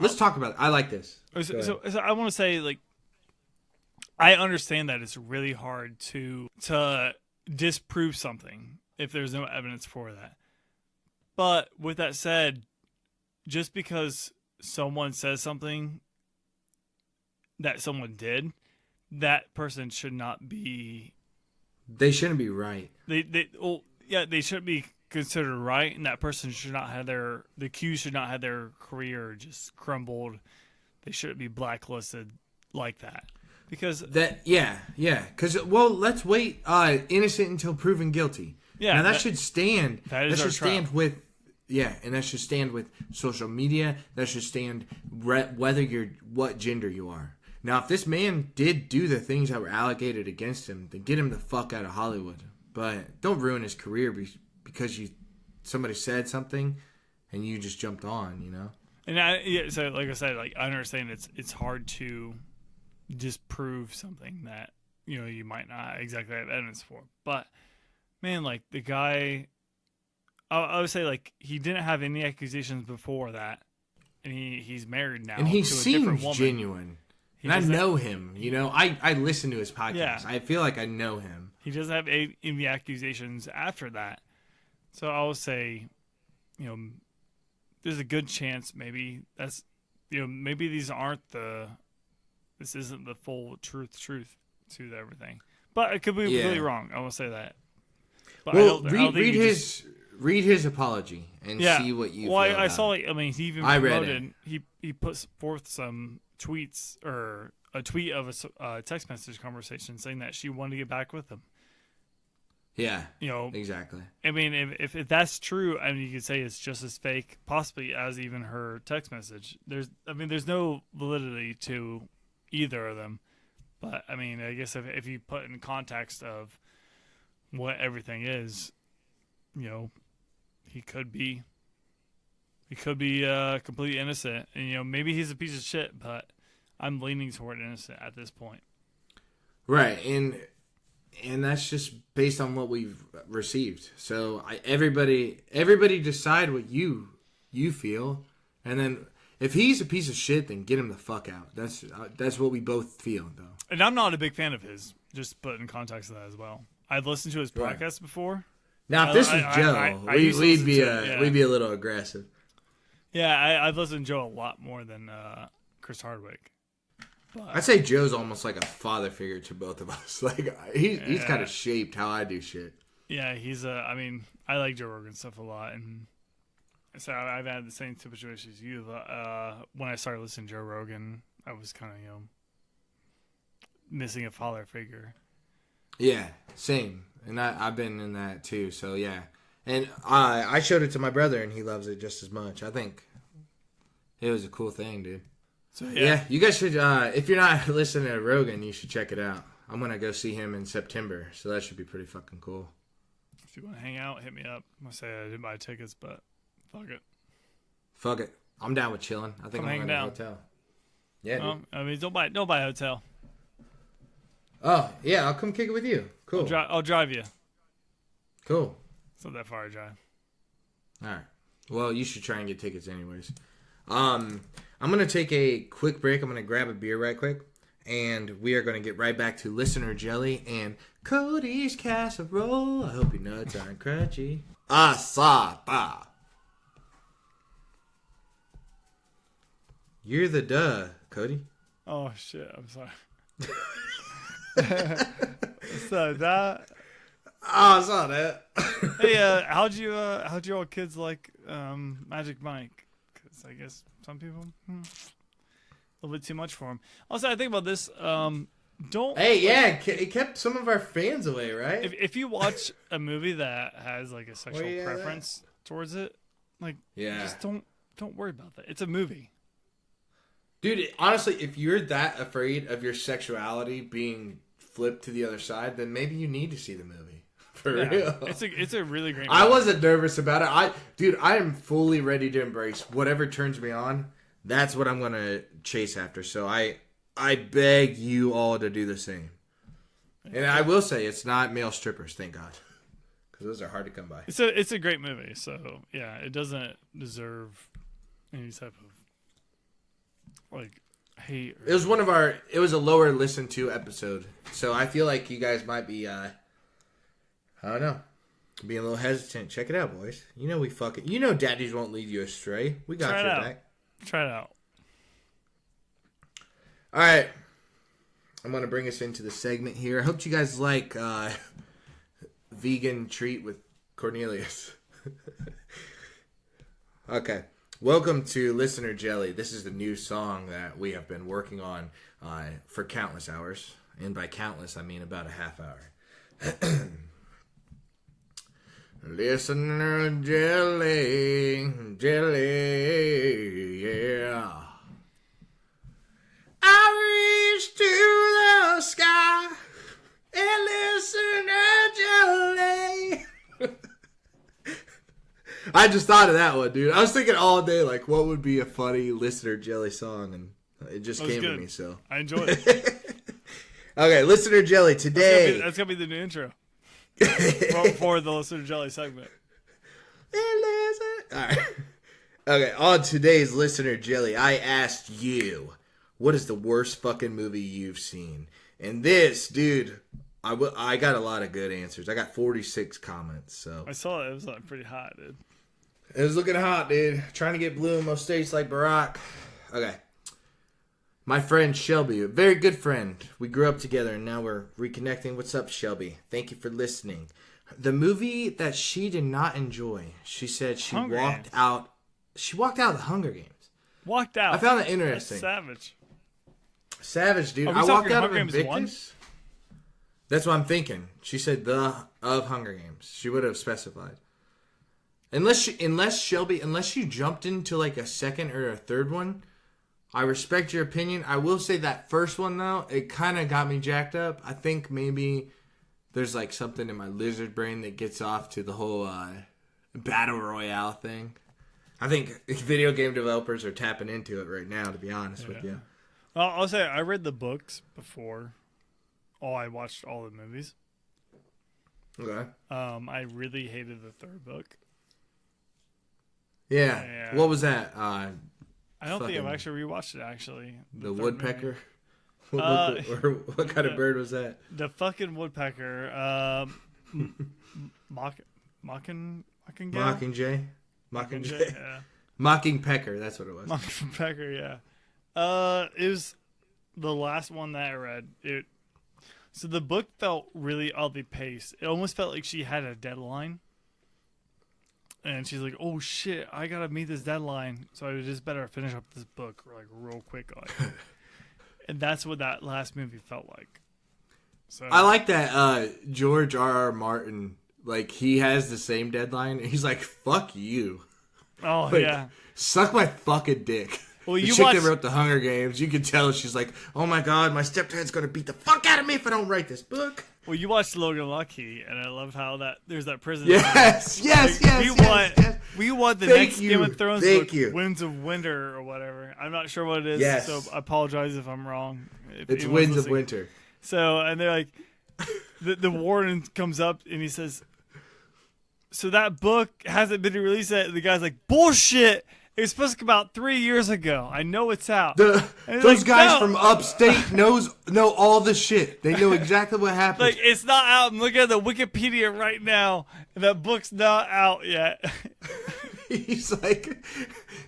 [SPEAKER 1] Let's talk about it. I like this.
[SPEAKER 2] So I want to say, like, I understand that it's really hard to disprove something if there's no evidence for that. But with that said, just because someone says something that someone did, that person should not be...
[SPEAKER 1] They shouldn't be right.
[SPEAKER 2] They shouldn't be considered right, and that person should not have the accused should not have their career just crumbled. They shouldn't be blacklisted like that. Because... Because, let's wait innocent until proven guilty.
[SPEAKER 1] Yeah. Now that should stand...
[SPEAKER 2] That should stand
[SPEAKER 1] with... Yeah, and that should stand with social media. That should stand what gender you are. Now, if this man did do the things that were alleged against him, then get him the fuck out of Hollywood. But don't ruin his career because somebody said something and you just jumped on, you know?
[SPEAKER 2] And so like I said, like I understand it's hard to disprove something that, you know, you might not exactly have evidence for. But man, like the guy, I would say like he didn't have any accusations before that, and he's married now,
[SPEAKER 1] and he
[SPEAKER 2] to a different
[SPEAKER 1] seems
[SPEAKER 2] woman.
[SPEAKER 1] genuine. And I know him, you know. I listen to his podcast.
[SPEAKER 2] Yeah.
[SPEAKER 1] I feel like I know him.
[SPEAKER 2] He doesn't have any accusations after that. So I would say, you know, there's a good chance maybe that's, you know, maybe this isn't the full truth to everything. But it could be completely wrong. I won't say that. But
[SPEAKER 1] well, read his apology and see what you feel
[SPEAKER 2] I saw it. I mean, he even promoted, he put forth some tweets or a tweet of a text message conversation saying that she wanted to get back with him.
[SPEAKER 1] Yeah,
[SPEAKER 2] you know,
[SPEAKER 1] exactly.
[SPEAKER 2] I mean, if that's true, I mean, you could say it's just as fake, possibly as even her text message. There's no validity to either of them. But I mean, I guess if you put in context of what everything is, you know, he could be completely innocent, and you know, maybe he's a piece of shit, but I'm leaning toward innocent at this point.
[SPEAKER 1] Right, and that's just based on what we've received. So everybody decide what you feel, and then if he's a piece of shit, then get him the fuck out. That's what we both feel, though.
[SPEAKER 2] And I'm not a big fan of his. Just put in context of that as well. I've listened to his podcast before.
[SPEAKER 1] Now, if this was Joe, we'd be a little aggressive.
[SPEAKER 2] Yeah, I've listened to Joe a lot more than Chris Hardwick. But
[SPEAKER 1] I'd say Joe's almost like a father figure to both of us. Like he's kind of shaped how I do shit.
[SPEAKER 2] Yeah, he's I mean, I like Joe Rogan stuff a lot, and so I've had the same situation as you. When I started listening to Joe Rogan, I was kind of, you know, missing a father figure. Yeah,
[SPEAKER 1] same. And I've been in that too. So yeah, and I showed it to my brother, and he loves it just as much. I think it was a cool thing, dude. So yeah, you guys should. If you're not listening to Rogan, you should check it out. I'm gonna go see him in September, so that should be pretty fucking cool.
[SPEAKER 2] If you want to hang out, hit me up. I'm gonna say I didn't buy tickets, but
[SPEAKER 1] fuck it. I'm down with chilling. I think I'm going to a hotel. Yeah, dude.
[SPEAKER 2] I mean, don't buy a hotel.
[SPEAKER 1] Oh yeah, I'll come kick it with you. Cool.
[SPEAKER 2] I'll drive you.
[SPEAKER 1] Cool.
[SPEAKER 2] It's not that far a drive.
[SPEAKER 1] All right. Well, you should try and get tickets anyways. I'm going to take a quick break. I'm going to grab a beer right quick. And we are going to get right back to Listener Jelly and Cody's Casserole. I hope your nuts aren't crunchy. Asada. You're the duh, Cody.
[SPEAKER 2] Oh, shit. I'm sorry. So that...
[SPEAKER 1] Oh, I saw that.
[SPEAKER 2] Hey, how'd you all kids like Magic Mike? Because I guess some people a little bit too much for him. Also, I think about this. Don't.
[SPEAKER 1] Hey, yeah, it kept some of our fans away, right?
[SPEAKER 2] If you watch a movie that has like a sexual preference towards it, like, just don't worry about that. It's a movie.
[SPEAKER 1] Dude, honestly, if you're that afraid of your sexuality being flipped to the other side, then maybe you need to see the movie. For real.
[SPEAKER 2] It's a really great movie.
[SPEAKER 1] I wasn't nervous about it. I am fully ready to embrace whatever turns me on. That's what I'm going to chase after. So I beg you all to do the same. And I will say it's not male strippers, thank God. Because those are hard to come by.
[SPEAKER 2] It's a great movie. So, yeah, it doesn't deserve any type of like hate.
[SPEAKER 1] It was a lower listened to episode. So I feel like you guys might be I don't know, being a little hesitant. Check it out, boys. You know daddies won't lead you astray. We got your back.
[SPEAKER 2] Try it out.
[SPEAKER 1] All right. I'm going to bring us into the segment here. I hope you guys like Vegan Treat with Cornelius. Okay. Welcome to Listener Jelly. This is the new song that we have been working on for countless hours. And by countless, I mean about a half hour. Listener Jelly, yeah. I I just thought of that one, dude. I was thinking all day, like, what would be a funny listener jelly song, and it just came to me. So
[SPEAKER 2] I enjoyed it.
[SPEAKER 1] Okay, listener jelly today.
[SPEAKER 2] That's gonna be the new intro for the listener jelly segment.
[SPEAKER 1] All right. Okay, on today's listener jelly, I asked you, what is the worst fucking movie you've seen? And this, dude, I got a lot of good answers. I got 46 comments. So
[SPEAKER 2] I saw it. It was pretty hot, dude.
[SPEAKER 1] It was looking hot, dude. Trying to get blue in most states like Barack. Okay. My friend Shelby, a very good friend. We grew up together and now we're reconnecting. What's up, Shelby? Thank you for listening. The movie that she did not enjoy, she said she walked out. She walked out of the Hunger Games.
[SPEAKER 2] Walked out.
[SPEAKER 1] I found that interesting.
[SPEAKER 2] That's savage.
[SPEAKER 1] Savage, dude.
[SPEAKER 2] I
[SPEAKER 1] walked out of
[SPEAKER 2] Hunger Games
[SPEAKER 1] Invictus. That's what I'm thinking. She said the of Hunger Games. She would have specified. Unless you jumped into like a second or a third one, I respect your opinion. I will say that first one though, it kind of got me jacked up. I think maybe there's like something in my lizard brain that gets off to the whole battle royale thing. I think video game developers are tapping into it right now, to be honest with you.
[SPEAKER 2] Well, I'll say I read the books before. I watched all the movies.
[SPEAKER 1] Okay.
[SPEAKER 2] I really hated the third book.
[SPEAKER 1] Yeah. What was that?
[SPEAKER 2] I don't think I've actually rewatched it, actually.
[SPEAKER 1] The woodpecker? What kind of bird was that?
[SPEAKER 2] The fucking woodpecker.
[SPEAKER 1] Mockingjay?
[SPEAKER 2] Yeah.
[SPEAKER 1] Mockingpecker, that's what it was.
[SPEAKER 2] Mockingpecker, yeah. It was the last one that I read. So the book felt really oddly paced. It almost felt like she had a deadline. And she's like, oh shit, I gotta meet this deadline. So I just better finish up this book like real quick. And that's what that last movie felt like. So
[SPEAKER 1] I like that George R.R. Martin, like, he has the same deadline. And he's like, fuck you.
[SPEAKER 2] Oh,
[SPEAKER 1] like,
[SPEAKER 2] yeah.
[SPEAKER 1] Suck my fucking dick.
[SPEAKER 2] Well,
[SPEAKER 1] the chick that wrote the Hunger Games, you can tell she's like, oh my god, my stepdad's gonna beat the fuck out of me if I don't write this book.
[SPEAKER 2] Well, you watched Logan Lucky, and I love how there's that prison.
[SPEAKER 1] Yes.
[SPEAKER 2] We want the next Game of Thrones book, Winds of Winter or whatever. I'm not sure what it is, so I apologize if I'm wrong.
[SPEAKER 1] It's Winds of Winter.
[SPEAKER 2] So, and they're like, the warden comes up and he says, so that book hasn't been released yet. And the guy's like, bullshit. It was supposed to come out 3 years ago. I know it's out.
[SPEAKER 1] Those guys from upstate know all the shit. They know exactly what happened.
[SPEAKER 2] Like, it's not out. I'm looking at the Wikipedia right now, and that book's not out yet.
[SPEAKER 1] He's like,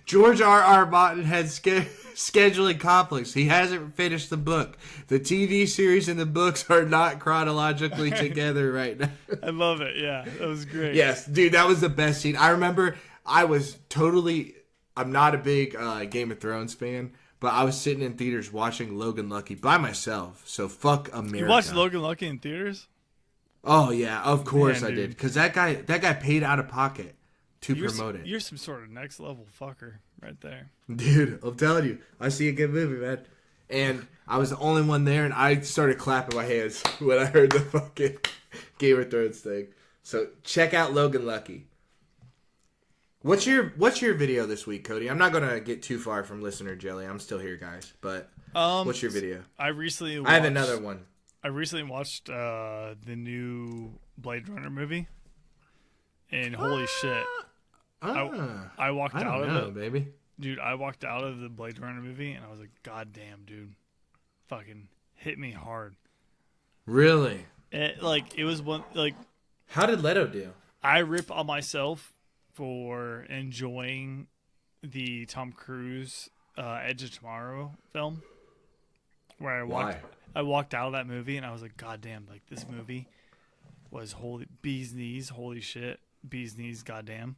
[SPEAKER 1] George R.R. Martin had scheduling conflicts. He hasn't finished the book. The TV series and the books are not chronologically together right now.
[SPEAKER 2] I love it. Yeah, that was great.
[SPEAKER 1] Yes, dude, that was the best scene. I remember I'm not a big Game of Thrones fan, but I was sitting in theaters watching Logan Lucky by myself. So fuck America.
[SPEAKER 2] You watched Logan Lucky in theaters?
[SPEAKER 1] Oh yeah, of course I did. Because that guy paid out of pocket to promote it.
[SPEAKER 2] You're some sort of next level fucker right there.
[SPEAKER 1] Dude, I'm telling you, I see a good movie, man. And I was the only one there, and I started clapping my hands when I heard the fucking Game of Thrones thing. So check out Logan Lucky. What's your video this week, Cody? I'm not gonna get too far from listener jelly. I'm still here, guys. But what's your video?
[SPEAKER 2] I have another one. I recently watched the new Blade Runner movie, and holy shit, I walked out of it,
[SPEAKER 1] baby.
[SPEAKER 2] Dude, I walked out of the Blade Runner movie, and I was like, God damn, dude, fucking hit me hard.
[SPEAKER 1] Really?
[SPEAKER 2] It was one like.
[SPEAKER 1] How did Leto do?
[SPEAKER 2] I rip on myself for enjoying the Tom Cruise Edge of Tomorrow film, where I walked out of that movie and I was like, God damn, like this movie was holy bee's knees, holy shit, bee's knees, goddamn.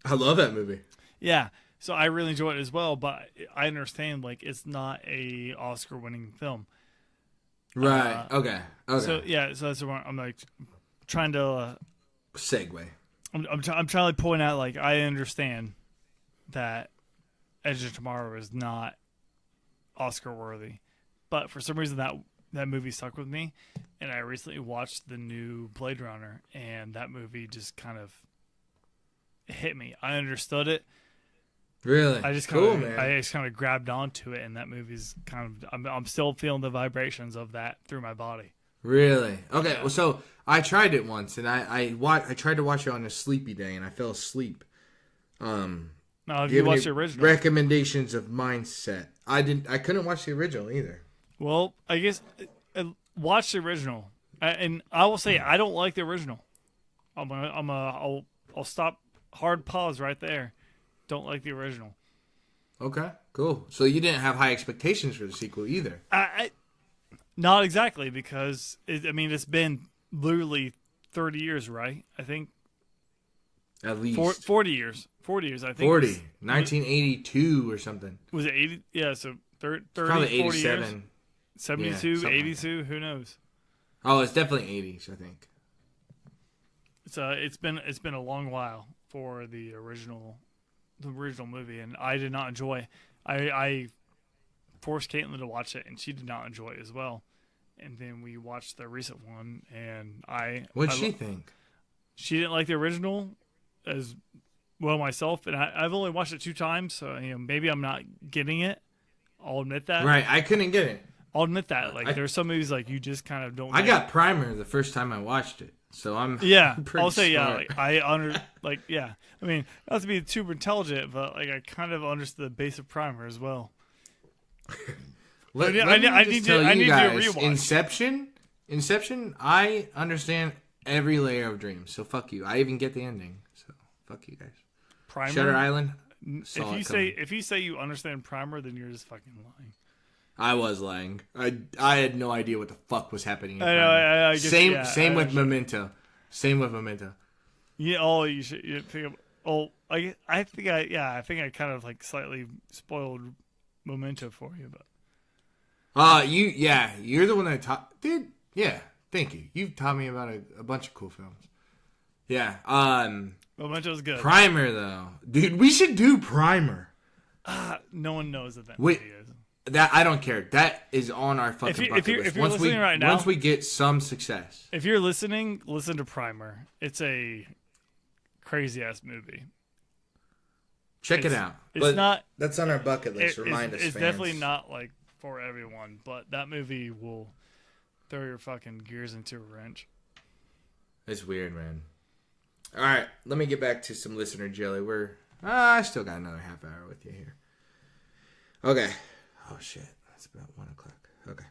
[SPEAKER 1] I love that movie.
[SPEAKER 2] Yeah, so I really enjoyed it as well, but I understand like it's not a Oscar-winning film.
[SPEAKER 1] Right. Okay.
[SPEAKER 2] So yeah, so that's what I'm like trying to
[SPEAKER 1] segue.
[SPEAKER 2] I'm trying to point out, like, I understand that Edge of Tomorrow is not Oscar worthy, but for some reason that movie stuck with me, and I recently watched the new Blade Runner, and that movie just kind of hit me. I understood it.
[SPEAKER 1] Really?
[SPEAKER 2] I just kind of grabbed onto it, and that movie's kind of. I'm still feeling the vibrations of that through my body.
[SPEAKER 1] Really? Okay.
[SPEAKER 2] Yeah.
[SPEAKER 1] Well, so I tried it once, and I tried to watch it on a sleepy day, and I fell asleep.
[SPEAKER 2] Now, have you watched the original?
[SPEAKER 1] Recommendations of Mindset. I couldn't watch the original either.
[SPEAKER 2] Well, I guess watch the original, and I will say I don't like the original. I'll stop. Hard pause right there. Don't like the original.
[SPEAKER 1] Okay, cool. So you didn't have high expectations for the sequel either.
[SPEAKER 2] Not exactly, because it's been literally 30 years, right? I think
[SPEAKER 1] at least
[SPEAKER 2] 40 years. 40 years, I think.
[SPEAKER 1] 1982 or something.
[SPEAKER 2] Was it 80? Yeah, so 30,
[SPEAKER 1] probably
[SPEAKER 2] 40
[SPEAKER 1] 87.
[SPEAKER 2] years. 72,
[SPEAKER 1] yeah,
[SPEAKER 2] 82, like who knows?
[SPEAKER 1] Oh, it's definitely 80s, I think.
[SPEAKER 2] It's been a long while for the original movie, and I did not enjoy. I forced Caitlin to watch it, and she did not enjoy it as well. And then we watched the recent one, and
[SPEAKER 1] What'd she think?
[SPEAKER 2] She didn't like the original as well myself, and I've only watched it 2 times, so maybe I'm not getting it. I'll admit that.
[SPEAKER 1] Right, I couldn't get it.
[SPEAKER 2] I'll admit that. Like there's some movies like you just kind of don't.
[SPEAKER 1] I got Primer the first time I watched it, so I'm
[SPEAKER 2] I'll say
[SPEAKER 1] smart.
[SPEAKER 2] yeah. I mean, not to be super intelligent, but like I kind of understood the base of Primer as well.
[SPEAKER 1] I need to rewatch. Inception. I understand every layer of Dreams, so fuck you. I even get the ending, so fuck you guys.
[SPEAKER 2] Primer.
[SPEAKER 1] Shutter Island.
[SPEAKER 2] If you say you understand Primer, then you're just fucking lying.
[SPEAKER 1] I was lying. I had no idea what the fuck was happening.
[SPEAKER 2] I guess,
[SPEAKER 1] same with Memento. Same with Memento.
[SPEAKER 2] Yeah. Oh, you pick up. Oh, I think I kind of like slightly spoiled Memento for you, but.
[SPEAKER 1] You're the one that taught. Dude, yeah. Thank you. You've taught me about a bunch of cool films. Yeah.
[SPEAKER 2] Memento's good.
[SPEAKER 1] Primer though, dude. We should do Primer.
[SPEAKER 2] No one knows that movie is.
[SPEAKER 1] That I don't care. That is on our fucking bucket list.
[SPEAKER 2] If you're listening right now,
[SPEAKER 1] once we get some success.
[SPEAKER 2] If you're listening, listen to Primer. It's a crazy ass movie.
[SPEAKER 1] Check it out.
[SPEAKER 2] It's not.
[SPEAKER 1] That's on our bucket list. Remind us.
[SPEAKER 2] It's
[SPEAKER 1] fans.
[SPEAKER 2] definitely not like for everyone, but that movie will throw your fucking gears into a wrench.
[SPEAKER 1] It's weird, man. All right, let me get back to some listener jelly. I still got another half hour with you here. Okay. Oh shit, that's about 1 o'clock. Okay.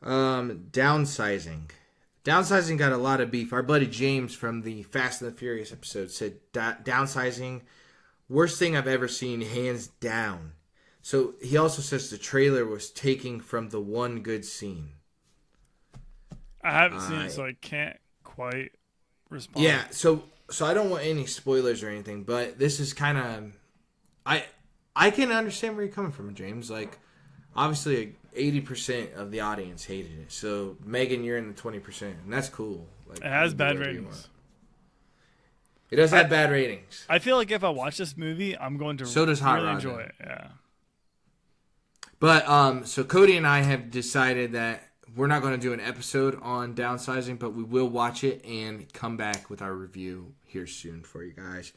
[SPEAKER 1] Downsizing. Downsizing got a lot of beef. Our buddy James from the Fast and the Furious episode said downsizing, worst thing I've ever seen, hands down. So he also says the trailer was taken from the one good scene.
[SPEAKER 2] I haven't seen it, so I can't quite respond.
[SPEAKER 1] Yeah, so I don't want any spoilers or anything, but this is kind of... I can understand where you're coming from, James. Like, obviously, 80% of the audience hated it. So, Megan, you're in the 20%, and that's cool. Like,
[SPEAKER 2] it has bad ratings.
[SPEAKER 1] It does have bad ratings.
[SPEAKER 2] I feel like if I watch this movie, I'm going to really enjoy it. Yeah.
[SPEAKER 1] But, so Cody and I have decided that we're not going to do an episode on downsizing, but we will watch it and come back with our review here soon for you guys.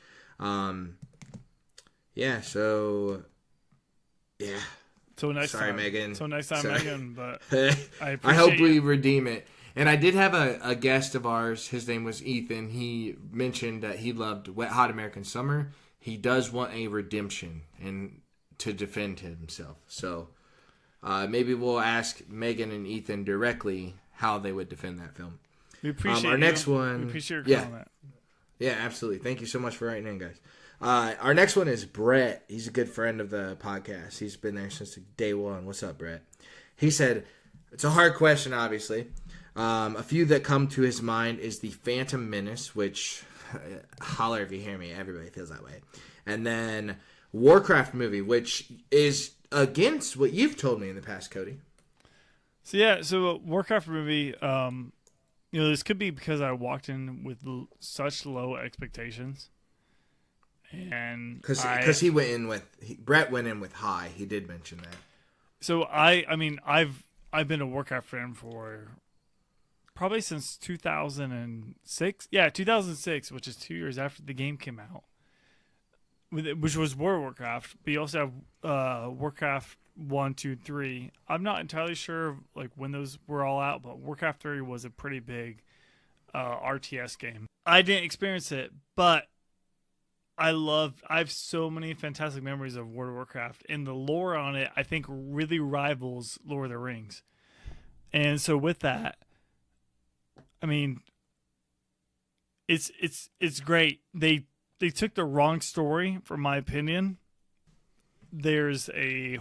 [SPEAKER 1] Yeah, so... Yeah.
[SPEAKER 2] So next
[SPEAKER 1] Sorry,
[SPEAKER 2] time.
[SPEAKER 1] Megan.
[SPEAKER 2] So next time,
[SPEAKER 1] Sorry.
[SPEAKER 2] Megan, but
[SPEAKER 1] I hope we redeem it. And I did have a guest of ours. His name was Ethan. He mentioned that he loved Wet Hot American Summer. He does want a redemption and to defend himself. So maybe we'll ask Megan and Ethan directly how they would defend that film.
[SPEAKER 2] We appreciate
[SPEAKER 1] our next one.
[SPEAKER 2] We appreciate your comment.
[SPEAKER 1] Yeah, absolutely. Thank you so much for writing in, guys. Our next one is Brett. He's a good friend of the podcast. He's been there since day one. What's up, Brett? He said, it's a hard question, obviously. A few that come to his mind is the Phantom Menace, which, holler if you hear me, everybody feels that way. And then Warcraft movie, which is against what you've told me in the past, Cody.
[SPEAKER 2] So Warcraft movie, this could be because I walked in with such low expectations. And
[SPEAKER 1] because he went in with Brett went in with high. He did mention that.
[SPEAKER 2] So I've been a Warcraft fan for probably since 2006. Yeah, 2006, which is 2 years after the game came out, which was World of Warcraft. But you also have Warcraft 1, 2, 3. I'm not entirely sure like when those were all out, but Warcraft 3 was a pretty big RTS game. I didn't experience it, but I have so many fantastic memories of World of Warcraft, and the lore on it I think really rivals Lord of the Rings. And so with that, I mean, it's great. They took the wrong story, from my opinion. There's a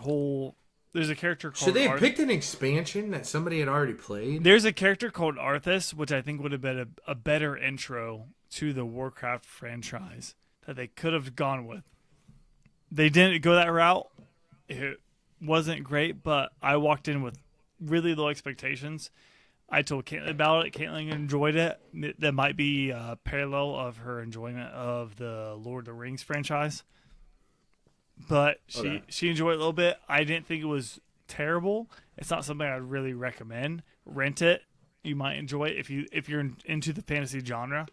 [SPEAKER 2] character called
[SPEAKER 1] Should they have picked an expansion that somebody had already played?
[SPEAKER 2] There's a character called Arthas, which I think would have been a better intro to the Warcraft franchise that they could have gone with. They didn't go that route. It wasn't great, but I walked in with really low expectations. I told Caitlin about it. Caitlin enjoyed it. That might be a parallel of her enjoyment of the Lord of the Rings franchise. But she enjoyed it a little bit. I didn't think it was terrible. It's not something I'd really recommend. Rent it. You might enjoy it if you're into the fantasy genre.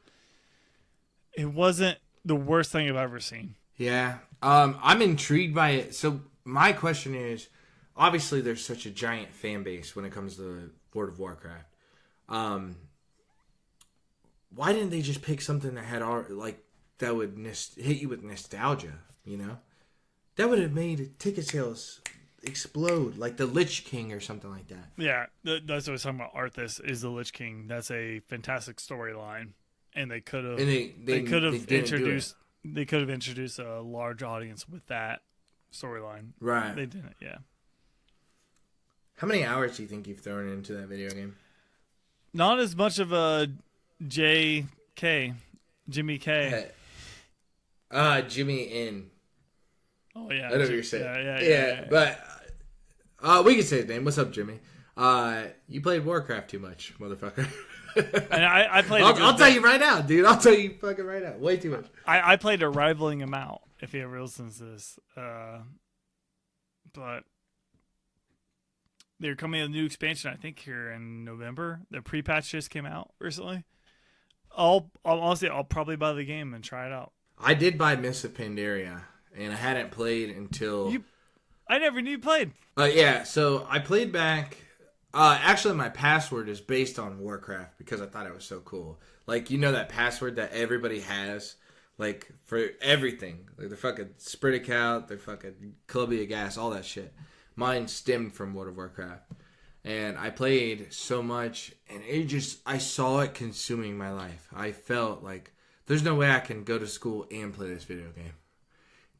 [SPEAKER 2] It wasn't the worst thing I've ever seen.
[SPEAKER 1] Yeah. I'm intrigued by it. So my question is, obviously there's such a giant fan base when it comes to World of Warcraft. Why didn't they just pick something that had that would hit you with nostalgia, you know? That would have made ticket sales explode, like the Lich King or something like that.
[SPEAKER 2] Yeah, that's what I was talking about. Arthas is the Lich King. That's a fantastic storyline, and they could have introduced a large audience with that storyline.
[SPEAKER 1] Right.
[SPEAKER 2] They didn't. Yeah.
[SPEAKER 1] How many hours do you think you've thrown into that video game?
[SPEAKER 2] Not as much of a Jimmy K.
[SPEAKER 1] Jimmy N.
[SPEAKER 2] Oh yeah,
[SPEAKER 1] I know what you're saying.
[SPEAKER 2] Yeah.
[SPEAKER 1] But we can say his name. What's up, Jimmy? You played Warcraft too much, motherfucker.
[SPEAKER 2] And I played.
[SPEAKER 1] I'll tell you right now, dude. I'll tell you fucking right now. Way too much.
[SPEAKER 2] I played a rivaling amount. If he ever listens to this, but they're coming with a new expansion. I think here in November. The pre-patch just came out recently. I'll probably buy the game and try it out.
[SPEAKER 1] I did buy Mists of Pandaria. And I hadn't played until...
[SPEAKER 2] I never knew you played.
[SPEAKER 1] Yeah, so I played back... actually, my password is based on Warcraft because I thought it was so cool. Like, you know that password that everybody has? Like, for everything. Like, their fucking Sprit account, their fucking Columbia Gas, all that shit. Mine stemmed from World of Warcraft. And I played so much, and I saw it consuming my life. I felt like, there's no way I can go to school and play this video game.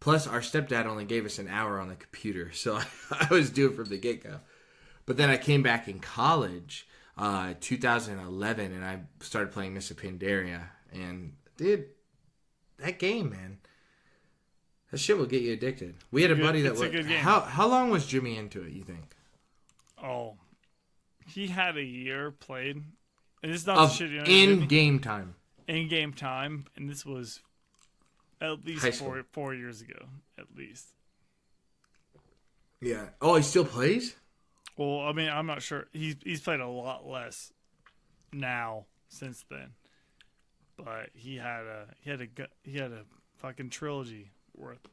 [SPEAKER 1] Plus, our stepdad only gave us an hour on the computer, so I was due from the get-go. But then I came back in college, 2011, and I started playing Mists of Pandaria. And, dude, that game, man, that shit will get you addicted. We had a buddy that was... It's a good game. How long was Jimmy into it, you think?
[SPEAKER 2] Oh, he had a year played. And this is not the shit you know.
[SPEAKER 1] In-game time.
[SPEAKER 2] In-game time, and this was... At least 4 years ago, at least.
[SPEAKER 1] Yeah. Oh, he still plays?
[SPEAKER 2] Well, I mean, I'm not sure. He's played a lot less now since then. But he had a fucking trilogy worth.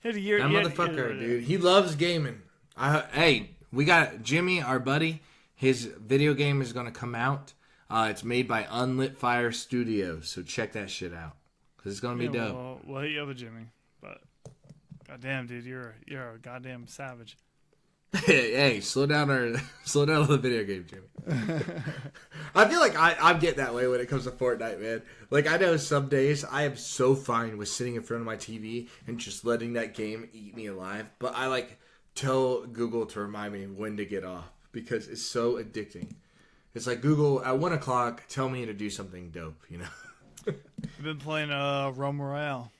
[SPEAKER 2] He had a year.
[SPEAKER 1] That motherfucker, dude. He loves gaming. Hey, we got Jimmy, our buddy. His video game is going to come out. It's made by Unlit Fire Studios, so check that shit out. It's gonna be dope.
[SPEAKER 2] Well, hit you up with Jimmy, but goddamn, dude, you're a goddamn savage.
[SPEAKER 1] Hey, slow down on the video game, Jimmy. I feel like I'm getting that way when it comes to Fortnite, man. Like, I know some days I am so fine with sitting in front of my TV and just letting that game eat me alive, but I like tell Google to remind me when to get off because it's so addicting. It's like, Google, at 1 o'clock, tell me to do something dope, you know?
[SPEAKER 2] I've been playing Realm Royale.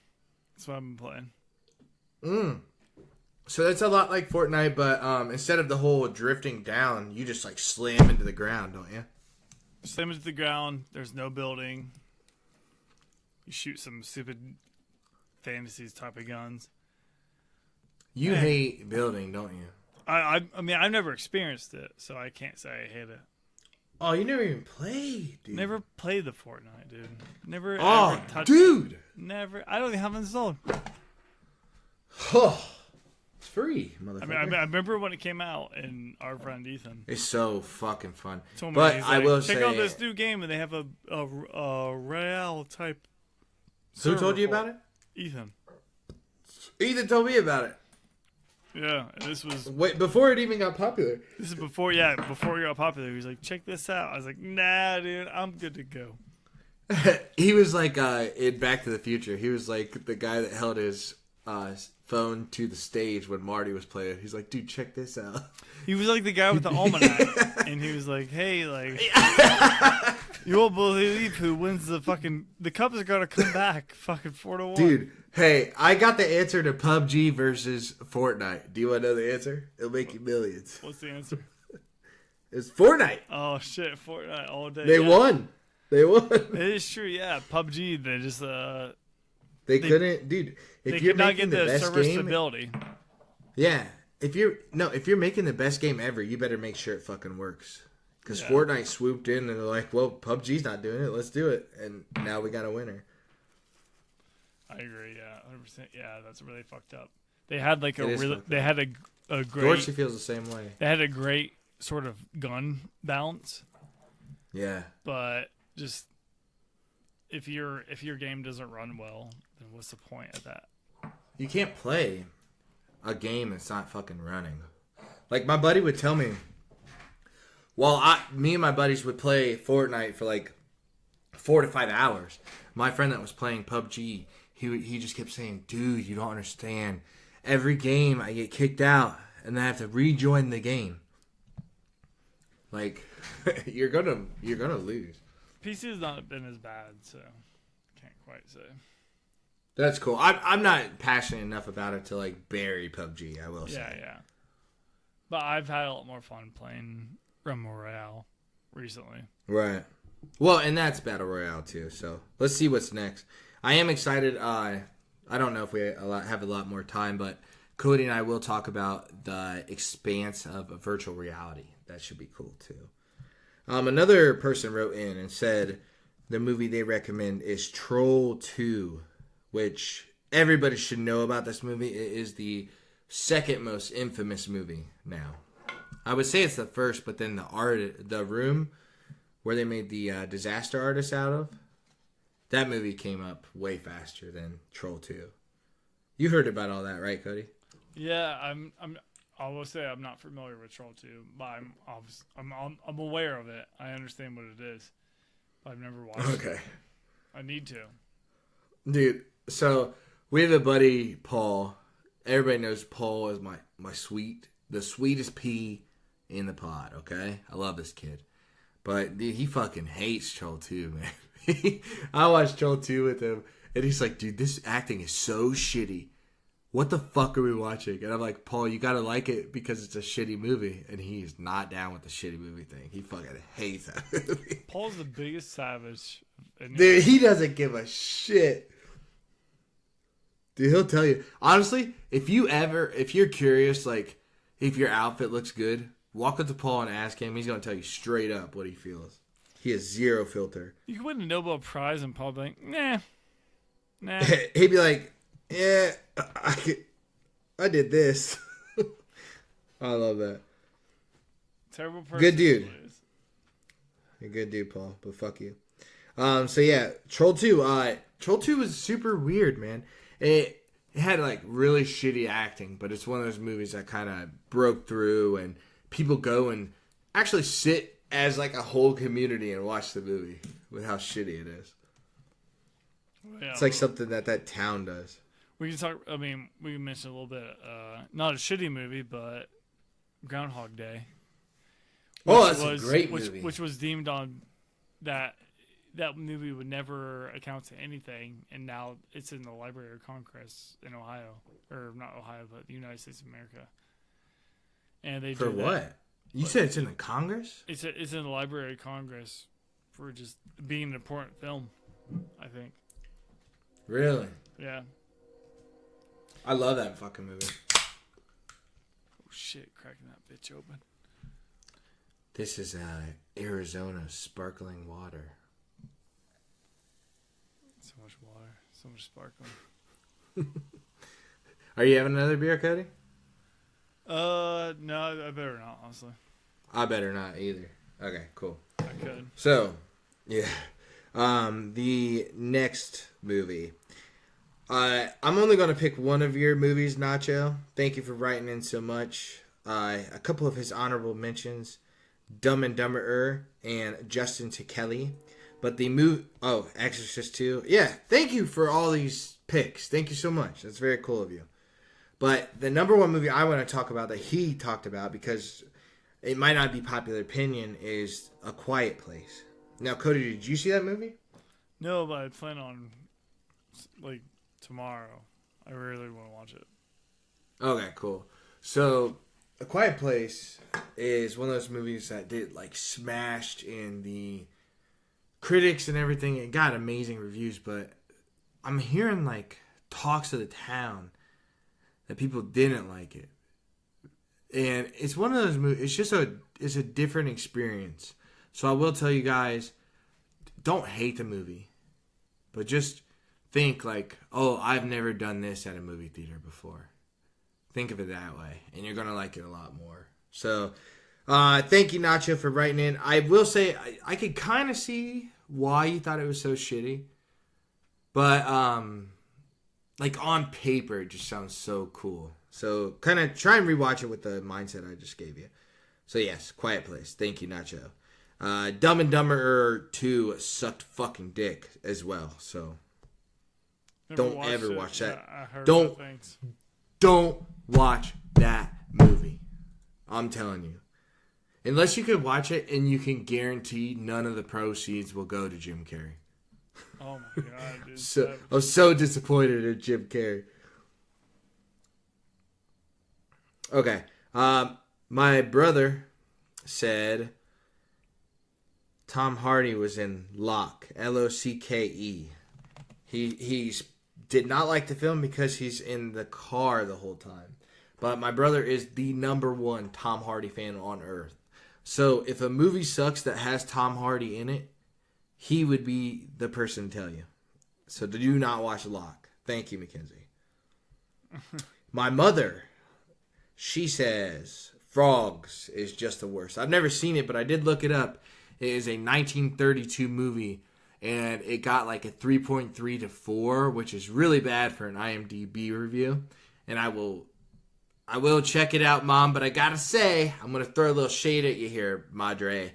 [SPEAKER 2] That's what I've been playing.
[SPEAKER 1] So that's a lot like Fortnite, but instead of the whole drifting down, you just like slam into the ground, don't you?
[SPEAKER 2] Slam into the ground. There's no building. You shoot some stupid fantasies type of guns.
[SPEAKER 1] You hate building, don't you?
[SPEAKER 2] I mean, I've never experienced it, so I can't say I hate it.
[SPEAKER 1] Oh, you never even played, dude.
[SPEAKER 2] Never played the Fortnite, dude. Never
[SPEAKER 1] Oh,
[SPEAKER 2] ever touched
[SPEAKER 1] dude.
[SPEAKER 2] it. Never. I don't even have it installed.
[SPEAKER 1] Oh, it's free, motherfucker.
[SPEAKER 2] I mean, I remember when it came out, and our friend Ethan.
[SPEAKER 1] It's so fucking fun.
[SPEAKER 2] Told me,
[SPEAKER 1] But
[SPEAKER 2] he's
[SPEAKER 1] I
[SPEAKER 2] like,
[SPEAKER 1] will
[SPEAKER 2] check
[SPEAKER 1] say,
[SPEAKER 2] out this new game, and they have a Royale type.
[SPEAKER 1] Who told you about it?
[SPEAKER 2] Ethan.
[SPEAKER 1] Ethan told me about it.
[SPEAKER 2] Yeah, this was
[SPEAKER 1] before it even got popular.
[SPEAKER 2] This is before it got popular. He was like, check this out. I was like, nah, dude, I'm good to go.
[SPEAKER 1] He was like in Back to the Future. He was like the guy that held his phone to the stage when Marty was playing. He's like, dude, check this out.
[SPEAKER 2] He was like the guy with the almanac, and he was like, hey, like, you won't believe who wins the Cubs are gonna come back, fucking 4-1.
[SPEAKER 1] Dude, hey, I got the answer to PUBG versus Fortnite. Do you want to know the answer? It'll make you millions.
[SPEAKER 2] What's the answer?
[SPEAKER 1] It's Fortnite.
[SPEAKER 2] Oh shit, Fortnite all day.
[SPEAKER 1] They won. They won.
[SPEAKER 2] It is true, yeah. PUBG, they just
[SPEAKER 1] they couldn't, dude. If
[SPEAKER 2] they
[SPEAKER 1] you're
[SPEAKER 2] could not
[SPEAKER 1] making
[SPEAKER 2] get
[SPEAKER 1] the
[SPEAKER 2] the
[SPEAKER 1] best
[SPEAKER 2] server
[SPEAKER 1] game,
[SPEAKER 2] stability.
[SPEAKER 1] yeah. If you're making the best game ever, you better make sure it fucking works. Because Fortnite swooped in and they're like, well, PUBG's not doing it. Let's do it. And now we got a winner.
[SPEAKER 2] I agree. Yeah, 100%. Yeah, that's really fucked up. They had like a great.
[SPEAKER 1] Dorsey feels the same way.
[SPEAKER 2] They had a great sort of gun balance.
[SPEAKER 1] Yeah.
[SPEAKER 2] But just if your game doesn't run well, then what's the point of that?
[SPEAKER 1] You can't play a game that's not fucking running. Like my buddy would tell me. Well, me and my buddies would play Fortnite for like 4 to 5 hours. My friend that was playing PUBG, he just kept saying, dude, you don't understand. Every game I get kicked out and then I have to rejoin the game. Like, you're gonna lose.
[SPEAKER 2] PC has not been as bad, so can't quite say.
[SPEAKER 1] That's cool. I'm not passionate enough about it to like bury PUBG, I will say.
[SPEAKER 2] Yeah. But I've had a lot more fun playing Ramble Royale recently.
[SPEAKER 1] Right. Well, and that's Battle Royale too. So let's see what's next. I am excited. I don't know if we have a lot more time, but Cody and I will talk about the expanse of virtual reality. That should be cool too. Another person wrote in and said the movie they recommend is Troll 2, which everybody should know about this movie. It is the second most infamous movie now. I would say it's the first, but then the Room, where they made the Disaster Artist out of, that movie came up way faster than Troll 2. You heard about all that, right, Cody?
[SPEAKER 2] Yeah, I will say I'm not familiar with Troll 2, but I'm aware of it. I understand what it is. But I've never watched it.
[SPEAKER 1] Okay.
[SPEAKER 2] I need to.
[SPEAKER 1] Dude, so we have a buddy, Paul. Everybody knows Paul is the sweetest pea in the pod, okay? I love this kid. But dude, he fucking hates Troll 2, man. I watched Troll 2 with him, and he's like, dude, this acting is so shitty. What the fuck are we watching? And I'm like, Paul, you gotta like it because it's a shitty movie. And he's not down with the shitty movie thing. He fucking hates that movie.
[SPEAKER 2] Paul's the biggest savage.
[SPEAKER 1] Dude, he doesn't give a shit. Dude, he'll tell you. Honestly, if you're curious, like, if your outfit looks good, walk up to Paul and ask him. He's going to tell you straight up what he feels. He has zero filter.
[SPEAKER 2] You could win a Nobel Prize and Paul be like, nah.
[SPEAKER 1] He'd be like, yeah, I did this. I love that.
[SPEAKER 2] Terrible person.
[SPEAKER 1] Good dude. You're a good dude, Paul, but fuck you. So yeah, Troll 2. Troll 2 was super weird, man. It had like really shitty acting, but it's one of those movies that kind of broke through, and people go and actually sit as like a whole community and watch the movie with how shitty it is. Yeah, it's like something that town does.
[SPEAKER 2] We can talk. I mean, we can mention a little bit. Not a shitty movie, but Groundhog Day.
[SPEAKER 1] That's a great movie.
[SPEAKER 2] Which was deemed on that movie would never account to anything, and now it's in the Library of Congress in Ohio, or not Ohio, but the United States of America. And they
[SPEAKER 1] for what? You said it's in the Congress?
[SPEAKER 2] It's in the Library of Congress for just being an important film, I think.
[SPEAKER 1] Really?
[SPEAKER 2] Yeah.
[SPEAKER 1] I love that fucking movie.
[SPEAKER 2] Oh shit! Cracking that bitch open.
[SPEAKER 1] This is Arizona sparkling water.
[SPEAKER 2] So much water. So much sparkling.
[SPEAKER 1] Are you having another beer, Cody?
[SPEAKER 2] No, I better not, honestly.
[SPEAKER 1] I better not either. Okay, cool.
[SPEAKER 2] I could.
[SPEAKER 1] So, yeah. The next movie. I'm only going to pick one of your movies, Nacho. Thank you for writing in so much. A couple of his honorable mentions, Dumb and Dumberer and Justin to Kelly. But the movie... Oh, Exorcist 2. Yeah, thank you for all these picks. Thank you so much. That's very cool of you. But the number one movie I want to talk about that he talked about, because it might not be popular opinion, is A Quiet Place. Now, Cody, did you see that movie?
[SPEAKER 2] No, but I plan on, like, tomorrow. I really want to watch it.
[SPEAKER 1] Okay, cool. So, A Quiet Place is one of those movies that did, like, smashed in the critics and everything. It got amazing reviews, but I'm hearing, like, talks of the town that people didn't like it. And it's one of those movies, it's a different experience. So I will tell you guys, don't hate the movie, but just think like, oh, I've never done this at a movie theater before. Think of it that way, and you're going to like it a lot more. So thank you, Nacho, for writing in. I will say, I could kind of see why you thought it was so shitty, but like on paper, it just sounds so cool. So kind of try and rewatch it with the mindset I just gave you. So yes, Quiet Place. Thank you, Nacho. Dumb and Dumberer 2 sucked fucking dick as well. So don't ever watch that.
[SPEAKER 2] Yeah, I heard
[SPEAKER 1] Don't watch that movie. I'm telling you. Unless you could watch it and you can guarantee none of the proceeds will go to Jim Carrey.
[SPEAKER 2] Oh my god, dude.
[SPEAKER 1] So I was so disappointed in Jim Carrey. Okay. My brother said Tom Hardy was in Locke. L-O-C-K-E. He did not like the film because he's in the car the whole time. But my brother is the number one Tom Hardy fan on earth. So if a movie sucks that has Tom Hardy in it, he would be the person to tell you. So do not watch Locke. Thank you, Mackenzie. My mother, she says Frogs is just the worst. I've never seen it, but I did look it up. It is a 1932 movie, and it got like a 3.3 to 4, which is really bad for an IMDb review. And I will check it out, Mom, but I gotta say, I'm gonna throw a little shade at you here, Madre.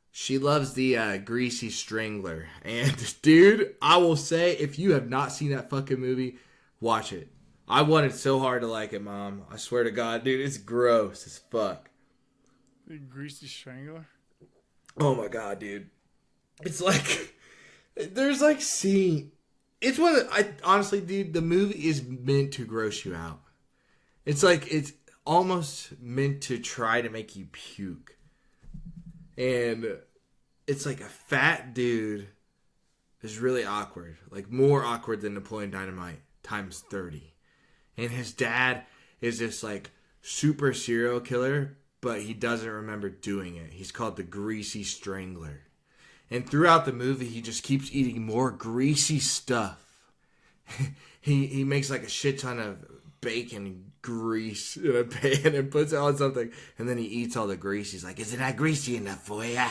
[SPEAKER 1] She loves the Greasy Strangler. And, dude, I will say, if you have not seen that fucking movie, watch it. I wanted so hard to like it, Mom. I swear to God, dude, it's gross as fuck.
[SPEAKER 2] The Greasy Strangler?
[SPEAKER 1] Oh, my God, dude. It's like, there's like scene. It's one of honestly, dude, the movie is meant to gross you out. It's like, it's almost meant to try to make you puke. And it's like a fat dude is really awkward. Like more awkward than Napoleon Dynamite times 30. And his dad is this like super serial killer, but he doesn't remember doing it. He's called the Greasy Strangler. And throughout the movie, he just keeps eating more greasy stuff. He makes like a shit ton of bacon grease in a pan and puts it on something, and then he eats all the grease. He's like, "Isn't that greasy enough for ya?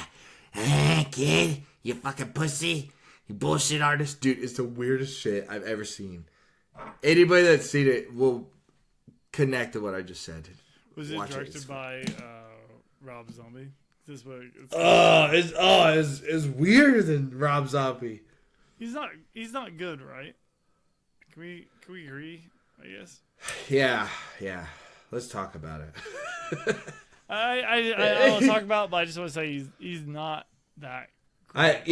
[SPEAKER 1] Kid? You fucking pussy? You bullshit artist?" Dude, it's the weirdest shit I've ever seen. Anybody that's seen it will connect to what I just said.
[SPEAKER 2] Was it directed by Rob Zombie? Is this what
[SPEAKER 1] it's weirder than Rob Zombie.
[SPEAKER 2] He's not good, right? Can we agree, I guess?
[SPEAKER 1] Yeah. Let's talk about it.
[SPEAKER 2] I don't want to talk about it, but I just want to say he's not that great.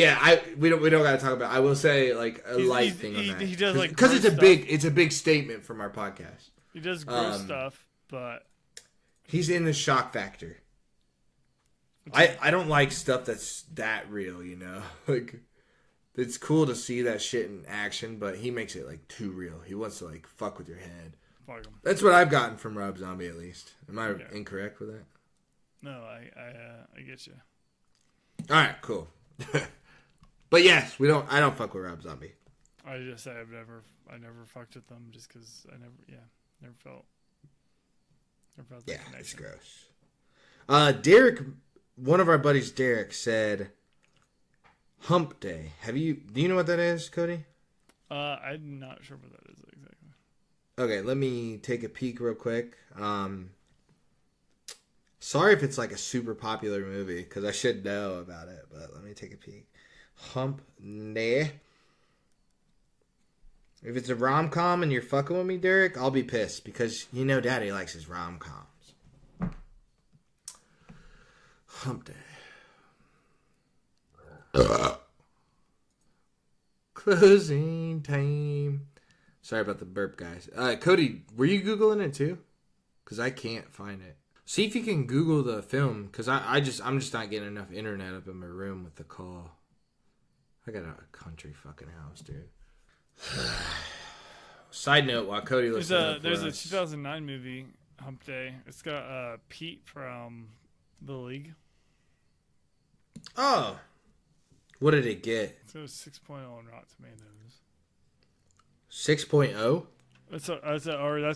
[SPEAKER 1] We don't gotta talk about it. I will say like a light thing on that.
[SPEAKER 2] He does like
[SPEAKER 1] because it's a big statement from our podcast.
[SPEAKER 2] He does gross stuff, but
[SPEAKER 1] he's in the shock factor. I don't like stuff that's that real, you know? Like it's cool to see that shit in action, but he makes it like too real. He wants to like fuck with your head.
[SPEAKER 2] Fuck him.
[SPEAKER 1] That's what I've gotten from Rob Zombie, at least. Am I incorrect with that?
[SPEAKER 2] No, I get you.
[SPEAKER 1] All right, cool. But yes, I don't fuck with Rob Zombie.
[SPEAKER 2] I just say I never fucked with them just because never felt that connection.
[SPEAKER 1] It's gross. Derek, one of our buddies, Derek, said Hump Day. Do you know what that is, Cody?
[SPEAKER 2] I'm not sure what that is exactly.
[SPEAKER 1] Okay, let me take a peek real quick. Sorry if it's like a super popular movie, because I should know about it, but let me take a peek. Hump Day. If it's a rom-com and you're fucking with me, Derek, I'll be pissed, because you know Daddy likes his rom-coms. Hump Day. Closing time. Sorry about the burp, guys. Cody, were you Googling it too? Because I can't find it. See if you can Google the film, because I'm just not getting enough internet up in my room with the call. I got a country fucking house, dude. Side note, while Cody looks
[SPEAKER 2] there's a 2009 movie, Hump Day. It's got Pete from The League.
[SPEAKER 1] Oh. What did it get?
[SPEAKER 2] So it's 6.0 on Rotten Tomatoes.
[SPEAKER 1] 6.0?
[SPEAKER 2] That's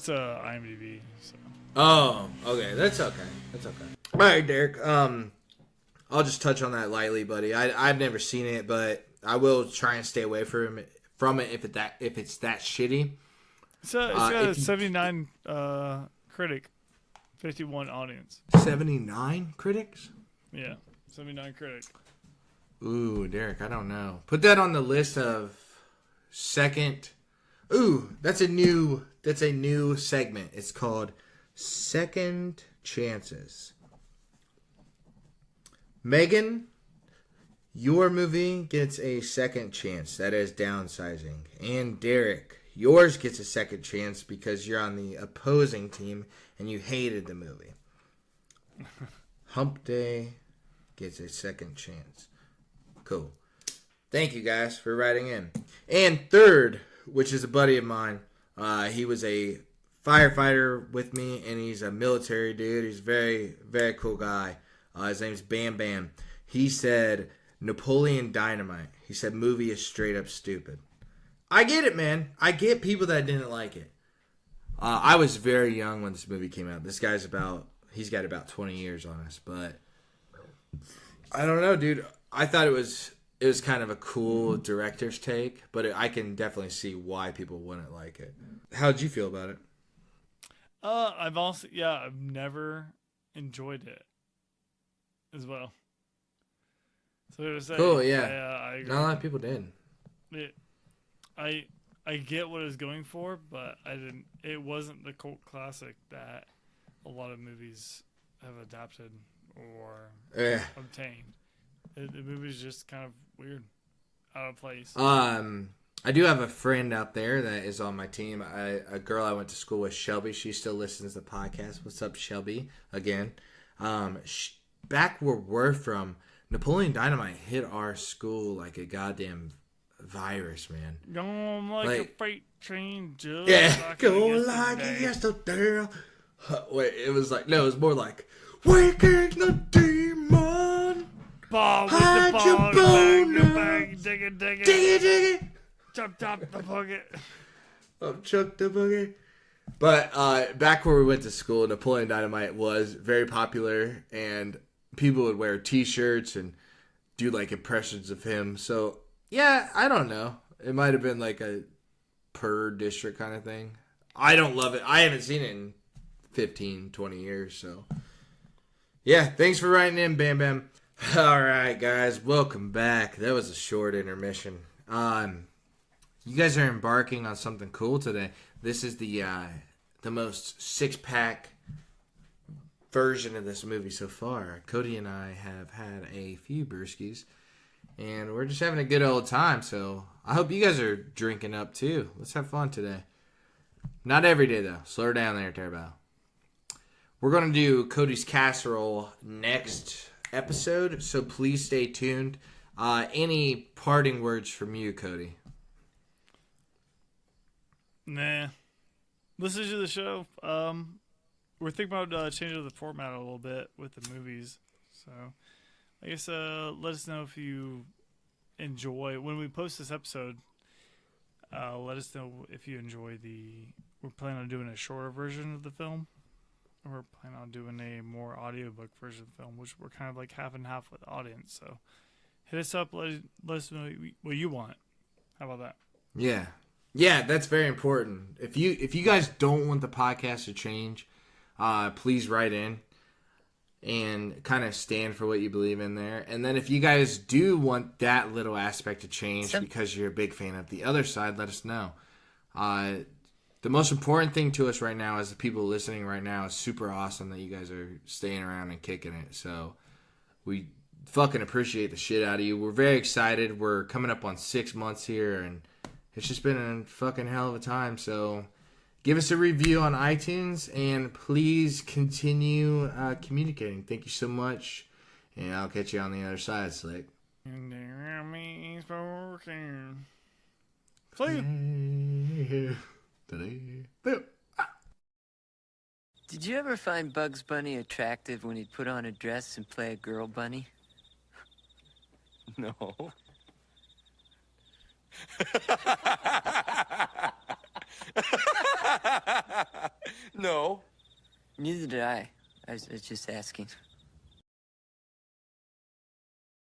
[SPEAKER 2] a IMDb. So.
[SPEAKER 1] Oh, okay. That's okay. All right, Derek. I'll just touch on that lightly, buddy. I've never seen it, but I will try and stay away from it if it's that shitty.
[SPEAKER 2] It's got a 79 critic, 51 audience.
[SPEAKER 1] 79 critics?
[SPEAKER 2] Yeah, 79 critic.
[SPEAKER 1] Ooh, Derek, I don't know. Put that on the list of second. Ooh, that's a new segment. It's called Second Chances. Megan, your movie gets a second chance. That is Downsizing. And Derek, yours gets a second chance because you're on the opposing team and you hated the movie. Hump Day gets a second chance. Cool. Thank you guys for writing in. And third, which is a buddy of mine. He was a firefighter with me, and he's a military dude. He's a very, very cool guy. His name's Bam Bam. He said Napoleon Dynamite. He said movie is straight up stupid. I get it, man. I get people that didn't like it. I was very young when this movie came out. This guy's he's got about 20 years on us, but I don't know, dude. I thought it was kind of a cool director's take, but I can definitely see why people wouldn't like it. How'd you feel about it?
[SPEAKER 2] I've never enjoyed it as well. So
[SPEAKER 1] cool, yeah.
[SPEAKER 2] I agree.
[SPEAKER 1] Not a lot of people did.
[SPEAKER 2] I get what it's going for, but it wasn't the cult classic that a lot of movies have adapted or obtained. The movie's just kind of weird, out of place.
[SPEAKER 1] I do have a friend out there that is on my team. A girl I went to school with, Shelby. She still listens to the podcast. What's up, Shelby? Again, back where we're from, Napoleon Dynamite hit our school like a goddamn virus, man.
[SPEAKER 2] Going like a freight train, just
[SPEAKER 1] go like a yesterday. Wait, it was more like waking the demon.
[SPEAKER 2] Ball with the ball, bang, dig it. Chop the bucket.
[SPEAKER 1] Chuck the boogie. But back where we went to school, Napoleon Dynamite was very popular, and people would wear T-shirts and do like impressions of him. So yeah, I don't know. It might have been like a per district kind of thing. I don't love it. I haven't seen it in 15, 20 years. So yeah, thanks for writing in, Bam Bam. All right, guys, welcome back. That was a short intermission. You guys are embarking on something cool today. This is the most six-pack version of this movie so far. Cody and I have had a few brewskis, and we're just having a good old time. So I hope you guys are drinking up too. Let's have fun today. Not every day though. Slow her down there, Turbo. We're gonna do Cody's casserole next episode, so please stay tuned. Any parting words from you, Cody?
[SPEAKER 2] Nah. Listen to the show. we're thinking about changing the format a little bit with the movies. So I guess let us know if you enjoy when we post this episode. Let us know if you enjoy we're planning on doing a shorter version of the film, or we're planning on doing a more audiobook version of the film, which we're kind of like half and half with the audience. So hit us up, let us know what you want. How about that?
[SPEAKER 1] Yeah, that's very important. If you guys don't want the podcast to change, please write in and kind of stand for what you believe in there. And then if you guys do want that little aspect to change because you're a big fan of the other side, let us know. The most important thing to us right now is the people listening right now is super awesome that you guys are staying around and kicking it. So we fucking appreciate the shit out of you. We're very excited. We're coming up on 6 months here, and it's just been a fucking hell of a time. So give us a review on iTunes, and please continue communicating. Thank you so much, and I'll catch you on the other side, Slick.
[SPEAKER 3] Did you ever find Bugs Bunny attractive when he'd put on a dress and play a girl bunny?
[SPEAKER 4] No. No.
[SPEAKER 3] Neither did I. I was just asking.